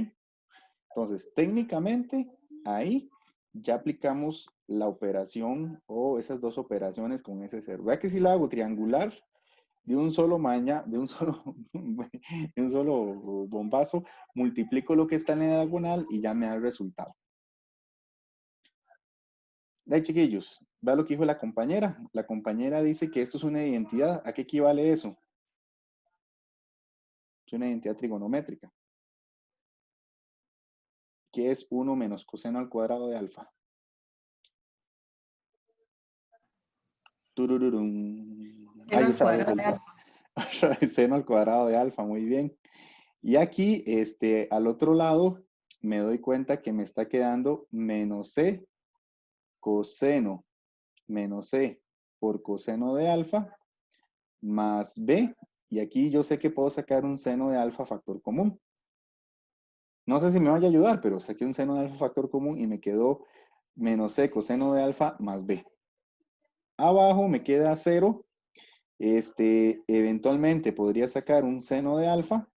Entonces, técnicamente, ahí ya aplicamos la operación o esas dos operaciones con ese cero. Vea que si la hago triangular, de un solo de un solo bombazo, multiplico lo que está en la diagonal y ya me da el resultado. De ahí, chiquillos, vea lo que dijo la compañera. La compañera dice que esto es una identidad. ¿A qué equivale eso? Es una identidad trigonométrica. Que es 1 menos coseno al cuadrado de alfa. Turururum. Seno al Otra vez cuadrado de alfa. otra vez seno al cuadrado de alfa, muy bien. Y aquí, al otro lado, me doy cuenta que me está quedando menos c coseno menos c por coseno de alfa más b. Y aquí yo sé que puedo sacar un seno de alfa factor común. No sé si me vaya a ayudar, pero saqué un seno de alfa factor común y me quedó menos c coseno de alfa más b. Abajo me queda 0. Eventualmente podría sacar un seno de alfa.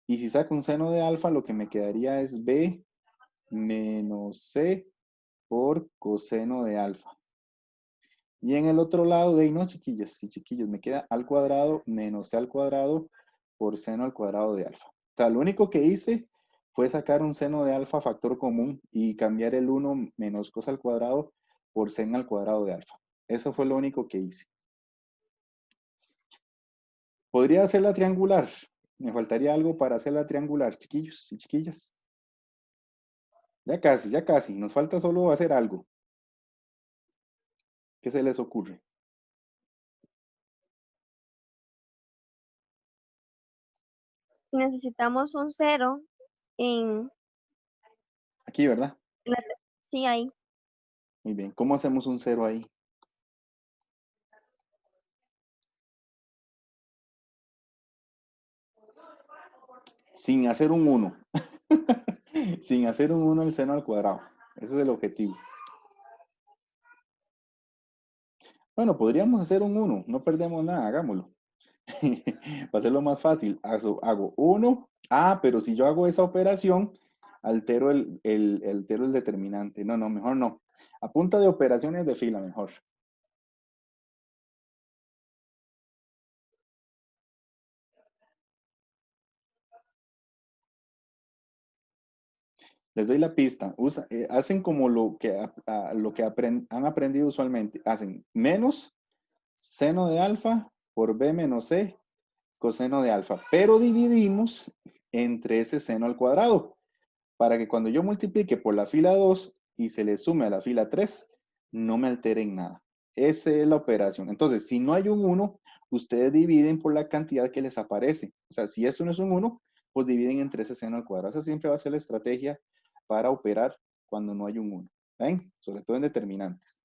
Y si saco un seno de alfa, lo que me quedaría es b menos c por coseno de alfa. Y en el otro lado, de ahí no, chiquillos, sí, chiquillos, me queda al cuadrado menos c al cuadrado por seno al cuadrado de alfa. O sea, lo único que hice fue sacar un seno de alfa factor común y cambiar el 1 menos cos al cuadrado por seno al cuadrado de alfa. Eso fue lo único que hice. ¿Podría hacerla triangular? Me faltaría algo para hacerla triangular, chiquillos y chiquillas. Ya casi, ya casi. Nos falta solo hacer algo. ¿Qué se les ocurre? Necesitamos un 0 en Aquí, ¿verdad? sí, ahí. Muy bien. ¿Cómo hacemos un 0 ahí? Sin hacer un 1. Sin hacer un 1 al seno al cuadrado. Ese es el objetivo. Bueno, podríamos hacer un 1. No perdemos nada, hagámoslo. Para hacerlo más fácil, hago 1. Ah, pero si yo hago esa operación, altero altero el determinante. No, mejor no. A punta de operaciones de fila, mejor. Les doy la pista. Hacen como lo que han aprendido usualmente. Hacen menos seno de alfa por b menos c coseno de alfa. Pero dividimos entre ese seno al cuadrado. Para que cuando yo multiplique por la fila 2 y se le sume a la fila 3, no me alteren nada. Esa es la operación. Entonces, si no hay un 1, ustedes dividen por la cantidad que les aparece. O sea, si esto no es un 1, pues dividen entre ese seno al cuadrado. Esa siempre va a ser la estrategia para operar cuando no hay un 1. ¿Ven? Sobre todo en determinantes.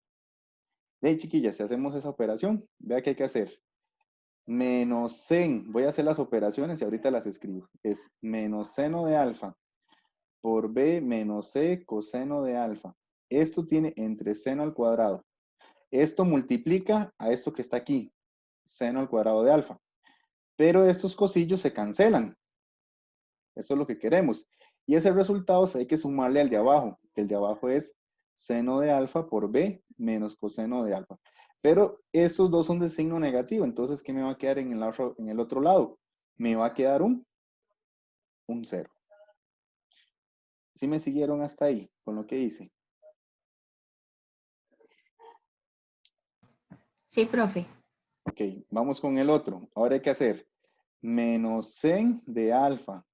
De ahí, chiquillas, si hacemos esa operación, vea qué hay que hacer. Menos sen, voy a hacer las operaciones y ahorita las escribo. Es menos seno de alfa por b menos c coseno de alfa. Esto tiene entre seno al cuadrado. Esto multiplica a esto que está aquí, seno al cuadrado de alfa. Pero estos cosillos se cancelan. Eso es lo que queremos. Y ese resultado hay que sumarle al de abajo. El de abajo es seno de alfa por b menos coseno de alfa. Pero estos dos son de signo negativo. Entonces, ¿qué me va a quedar en el otro lado? Me va a quedar un 0. ¿Sí me siguieron hasta ahí con lo que hice? Sí, profe. Ok, vamos con el otro. Ahora hay que hacer menos sen de alfa.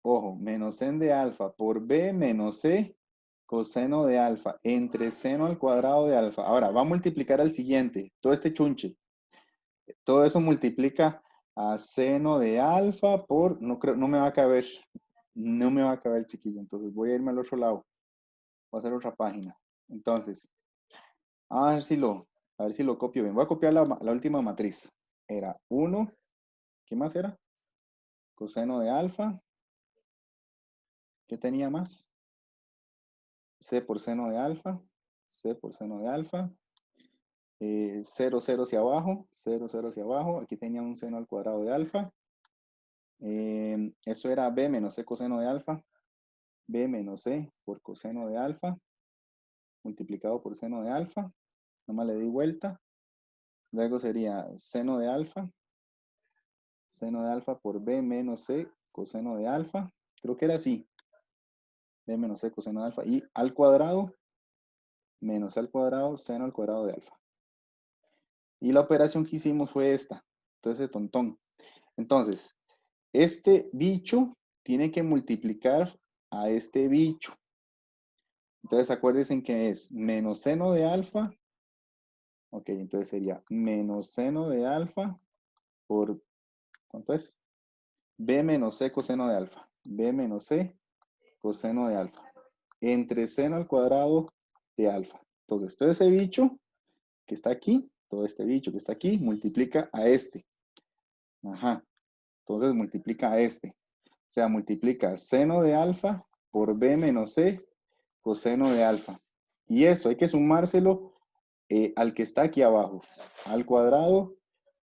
Ojo, menos sen de alfa por b menos c coseno de alfa entre seno al cuadrado de alfa. Ahora, va a multiplicar al siguiente, todo este chunche. Todo eso multiplica a seno de alfa por, no creo, no me va a caber, chiquillo. Entonces voy a irme al otro lado. Voy a hacer otra página. Entonces, a ver si lo copio bien. Voy a copiar la última matriz. Era 1, ¿qué más era? Coseno de alfa. ¿Qué tenía más? C por seno de alfa. C por seno de alfa. 0, 0 hacia abajo. 0, 0 hacia abajo. Aquí tenía un seno al cuadrado de alfa. Eso era B menos C coseno de alfa. B menos C por coseno de alfa. Multiplicado por seno de alfa. Nomás le di vuelta. Luego sería seno de alfa. Seno de alfa por B menos C coseno de alfa. Creo que era así. B menos C coseno de alfa. Y al cuadrado menos C al cuadrado seno al cuadrado de alfa. Y la operación que hicimos fue esta. Entonces, tontón. Entonces, este bicho tiene que multiplicar a este bicho. Entonces, acuérdense que es menos seno de alfa. Ok, entonces sería menos seno de alfa por, ¿cuánto es? B menos C coseno de alfa. B menos C coseno de alfa. Entre seno al cuadrado de alfa. Entonces, todo ese bicho que está aquí, todo este bicho que está aquí, multiplica a este. Ajá. Entonces, multiplica a este. O sea, multiplica seno de alfa por B menos C coseno de alfa. Y eso hay que sumárselo al que está aquí abajo. Al cuadrado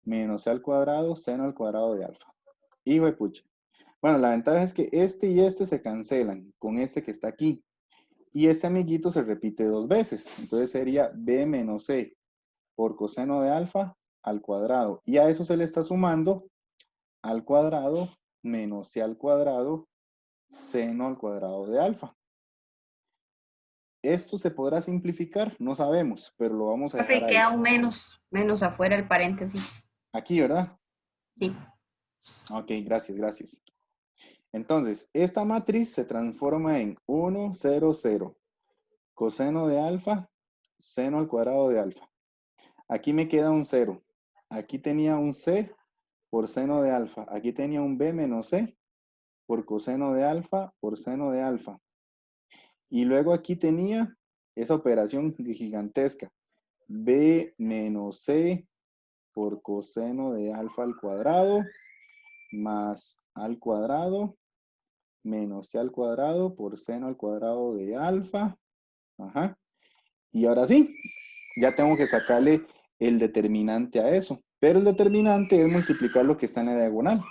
menos C al cuadrado seno al cuadrado de alfa. Hijo de pucha. Bueno, la ventaja es que este y este se cancelan con este que está aquí. Y este amiguito se repite 2 veces. Entonces sería B menos C por coseno de alfa al cuadrado. Y a eso se le está sumando al cuadrado menos C al cuadrado seno al cuadrado de alfa. ¿Esto se podrá simplificar? No sabemos, pero lo vamos a dejar Profe, ahí. queda un menos afuera el paréntesis. Aquí, ¿verdad? Sí. Ok, gracias, gracias. Entonces, esta matriz se transforma en 1, 0, 0. Coseno de alfa, seno al cuadrado de alfa. Aquí me queda un 0. Aquí tenía un C por seno de alfa. Aquí tenía un B menos C por coseno de alfa por seno de alfa. Y luego aquí tenía esa operación gigantesca. B menos C por coseno de alfa al cuadrado más al cuadrado menos C al cuadrado por seno al cuadrado de alfa. Ajá. Y ahora sí, ya tengo que sacarle el determinante a eso. Pero el determinante es multiplicar lo que está en la diagonal.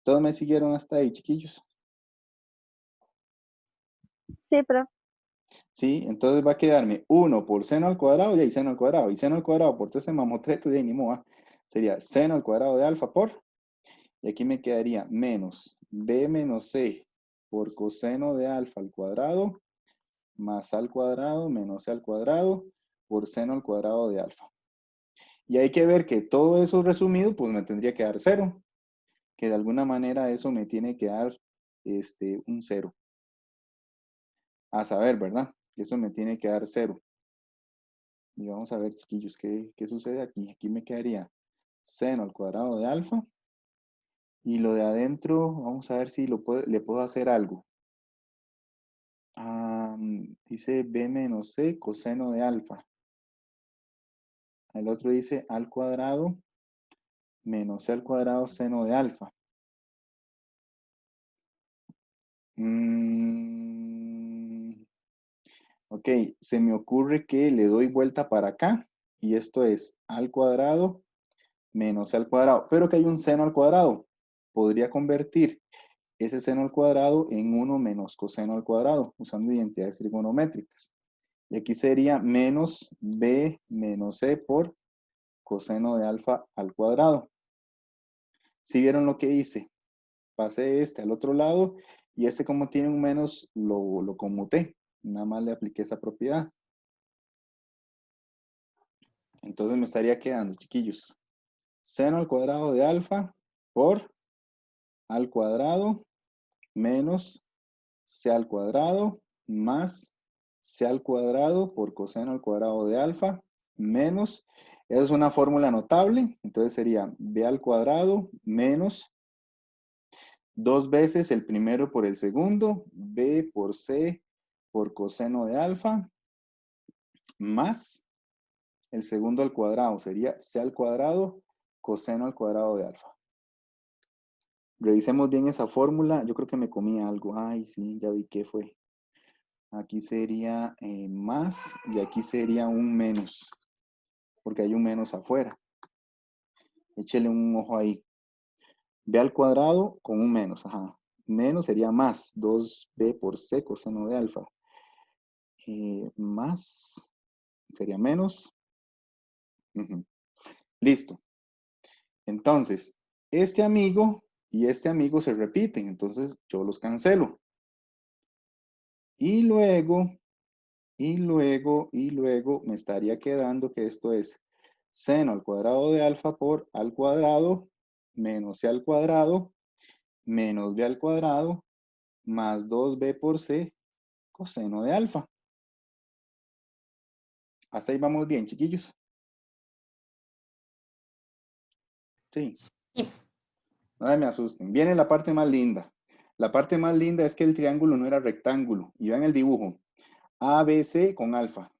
¿Todos me siguieron hasta ahí, chiquillos? Sí, profe. Sí, entonces va a quedarme 1 por seno al cuadrado y ahí seno al cuadrado. Y seno al cuadrado por todo ese mamotreto y ahí ni modo. Sería seno al cuadrado de alfa por. Y aquí me quedaría menos B menos C por coseno de alfa al cuadrado más al cuadrado menos C al cuadrado por seno al cuadrado de alfa. Y hay que ver que todo eso resumido, pues me tendría que dar 0. Que de alguna manera eso me tiene que dar un 0. A saber, ¿verdad? Eso me tiene que dar 0. Y vamos a ver, chiquillos, ¿qué sucede aquí? Aquí me quedaría seno al cuadrado de alfa. Y lo de adentro, vamos a ver si le puedo hacer algo. Dice B menos C coseno de alfa. El otro dice al cuadrado menos C al cuadrado seno de alfa. Ok, se me ocurre que le doy vuelta para acá. Y esto es al cuadrado menos C al cuadrado. Pero que hay un seno al cuadrado. Podría convertir ese seno al cuadrado en 1 menos coseno al cuadrado, usando identidades trigonométricas. Y aquí sería menos B menos C por coseno de alfa al cuadrado. ¿Sí vieron lo que hice? Pasé este al otro lado y este como tiene un menos lo conmuté. Nada más le apliqué esa propiedad. Entonces me estaría quedando, chiquillos, seno al cuadrado de alfa por al cuadrado menos C al cuadrado más C al cuadrado por coseno al cuadrado de alfa menos Esa es una fórmula notable. Entonces sería b al cuadrado menos 2 veces el primero por el segundo, b por c por coseno de alfa, más el segundo al cuadrado. Sería c al cuadrado coseno al cuadrado de alfa. Revisemos bien esa fórmula. Yo creo que me comí algo. Ay, sí, ya vi qué fue. Aquí sería más y aquí sería un menos, porque hay un menos afuera. Échele un ojo ahí. B al cuadrado con un menos. Ajá. Menos sería más 2b por c coseno de alfa. Más sería menos. Ujú. Listo. Entonces, este amigo y este amigo se repiten. Entonces, yo los cancelo. Y luego me estaría quedando que esto es seno al cuadrado de alfa por al cuadrado menos c al cuadrado menos b al cuadrado más 2b por c coseno de alfa. Hasta ahí vamos bien, chiquillos. Sí. Sí. No me asusten. Viene la parte más linda. La parte más linda es que el triángulo no era rectángulo. Y vean el dibujo. ABC con alfa.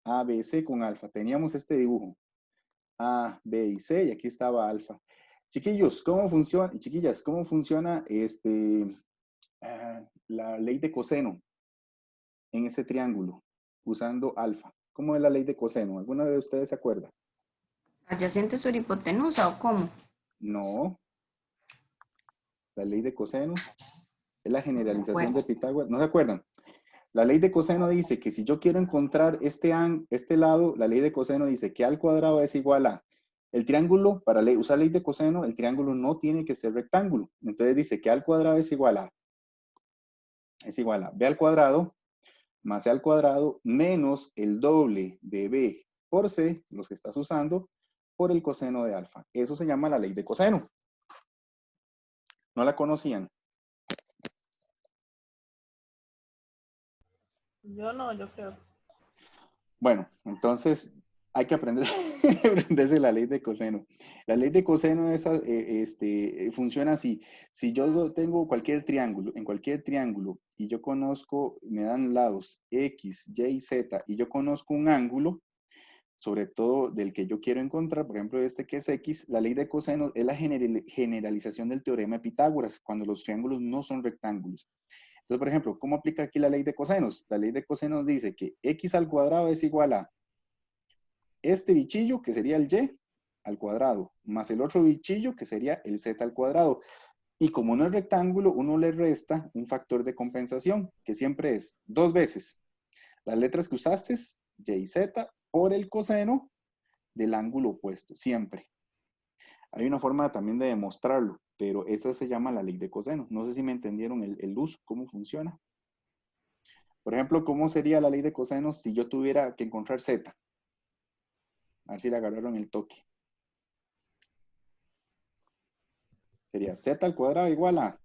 ABC con alfa. Teníamos este dibujo. A, B y C. Y aquí estaba alfa. Chiquillos, ¿cómo funciona? Y chiquillas, ¿cómo funciona la ley de coseno en este triángulo usando alfa? ¿Cómo es la ley de coseno? ¿Alguna de ustedes se acuerda? ¿Adyacente sobre hipotenusa o cómo? No. La ley de coseno es la No me generalización de acuerdo. Pitágoras. ¿No se acuerdan? La ley de coseno dice que si yo quiero encontrar este lado, la ley de coseno dice que A al cuadrado es igual a el triángulo. Para usar ley de coseno, el triángulo no tiene que ser rectángulo. Entonces dice que A al cuadrado es igual a B al cuadrado más C al cuadrado menos el doble de B por C, los que estás usando, por el coseno de alfa. Eso se llama la ley de coseno. ¿No la conocían? Yo no, yo creo. Bueno, entonces hay que aprender aprenderse la ley de coseno. La ley de coseno funciona así. Si yo tengo cualquier triángulo, en cualquier triángulo, y yo conozco, me dan lados X, Y, Z, y yo conozco un ángulo, sobre todo del que yo quiero encontrar, por ejemplo, este que es X, la ley de coseno es la generalización del teorema de Pitágoras, cuando los triángulos no son rectángulos. Entonces, por ejemplo, ¿cómo aplica aquí la ley de cosenos? La ley de cosenos dice que X al cuadrado es igual a este bichillo, que sería el Y, al cuadrado, más el otro bichillo, que sería el Z al cuadrado. Y como no es rectángulo, uno le resta un factor de compensación, que siempre es 2 veces las letras que usaste, Y y Z, por el coseno del ángulo opuesto, siempre. Hay una forma también de demostrarlo, pero esa se llama la ley de coseno. No sé si me entendieron el uso, cómo funciona. Por ejemplo, ¿cómo sería la ley de cosenos si yo tuviera que encontrar Z? A ver si le agarraron el toque. Sería Z al cuadrado igual a...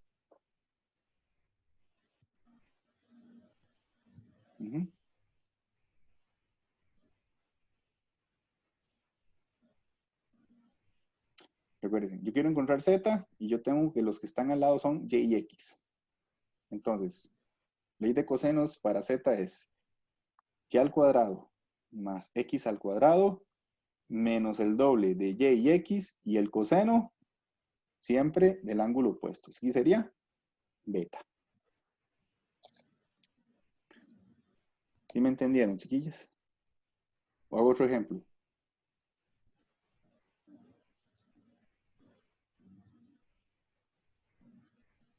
Uh-huh. Recuerden, yo quiero encontrar Z y yo tengo que los que están al lado son Y y X. Entonces, ley de cosenos para Z es Y al cuadrado más X al cuadrado menos el doble de Y y X y el coseno siempre del ángulo opuesto. Aquí sería beta. ¿Sí me entendieron, chiquillas? O hago otro ejemplo.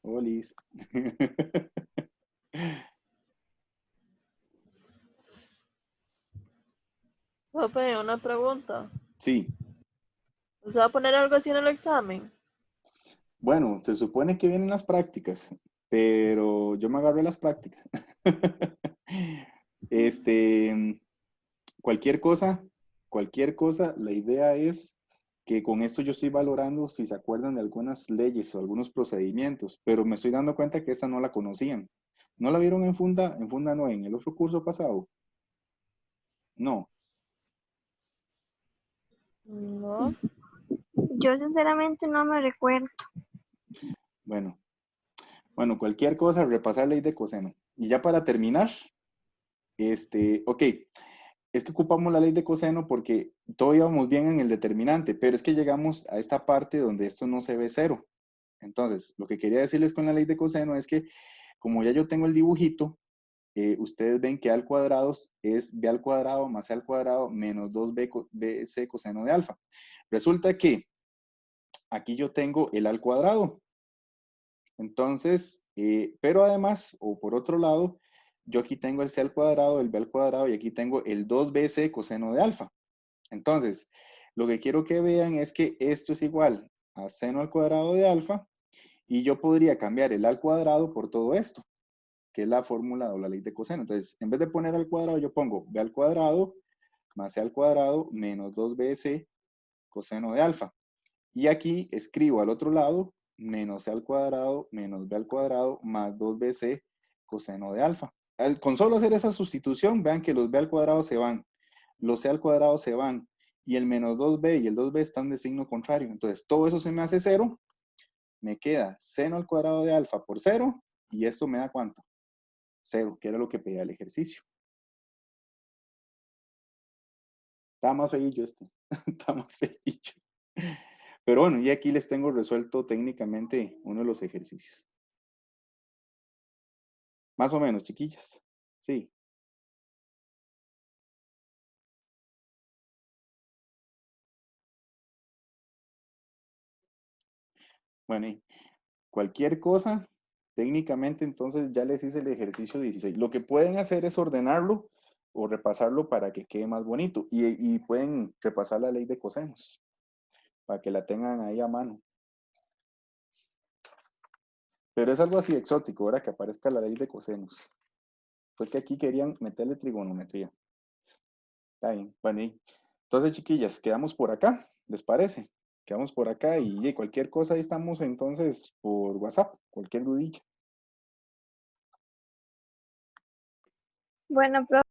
Olis. Profe, una pregunta. Sí. ¿Usted va a poner algo así en el examen? Bueno, se supone que vienen las prácticas, pero yo me agarré las prácticas. Cualquier cosa, la idea es que con esto yo estoy valorando si se acuerdan de algunas leyes o algunos procedimientos, pero me estoy dando cuenta que esta no la conocían. ¿No la vieron en Funda? En Funda no, en el otro curso pasado. No. No. Yo sinceramente no me recuerdo. Bueno, cualquier cosa, repasar ley de coseno. Y ya para terminar, ok, es que ocupamos la ley de coseno porque todo íbamos bien en el determinante, pero es que llegamos a esta parte donde esto no se ve cero. Entonces, lo que quería decirles con la ley de coseno es que como ya yo tengo el dibujito, ustedes ven que a al cuadrado es b al cuadrado más c al cuadrado menos 2bc coseno de alfa. Resulta que aquí yo tengo el al cuadrado. Entonces, pero además, o por otro lado, yo aquí tengo el c al cuadrado, el b al cuadrado y aquí tengo el 2bc coseno de alfa. Entonces, lo que quiero que vean es que esto es igual a seno al cuadrado de alfa y yo podría cambiar el al cuadrado por todo esto, que es la fórmula o la ley de coseno. Entonces, en vez de poner al cuadrado, yo pongo b al cuadrado más c al cuadrado menos 2bc coseno de alfa. Y aquí escribo al otro lado menos c al cuadrado menos b al cuadrado más 2bc coseno de alfa. Con solo hacer esa sustitución, vean que los b al cuadrado se van, los c al cuadrado se van, y el menos 2b y el 2b están de signo contrario. Entonces, todo eso se me hace cero, me queda seno al cuadrado de alfa por 0, y esto me da ¿cuánto? 0, que era lo que pedía el ejercicio. Está más feillo este. Está más feillo. Pero bueno, y aquí les tengo resuelto técnicamente uno de los ejercicios. Más o menos, chiquillas. Sí. Bueno, y cualquier cosa, técnicamente entonces ya les hice el ejercicio 16. Lo que pueden hacer es ordenarlo o repasarlo para que quede más bonito. Y pueden repasar la ley de cosenos para que la tengan ahí a mano. Pero es algo así exótico, ahora que aparezca la ley de cosenos. Fue que aquí querían meterle trigonometría. Está bien. Bueno, y entonces, chiquillas, quedamos por acá, ¿les parece? Quedamos por acá y cualquier cosa ahí estamos entonces por WhatsApp, cualquier dudilla. Bueno, profe.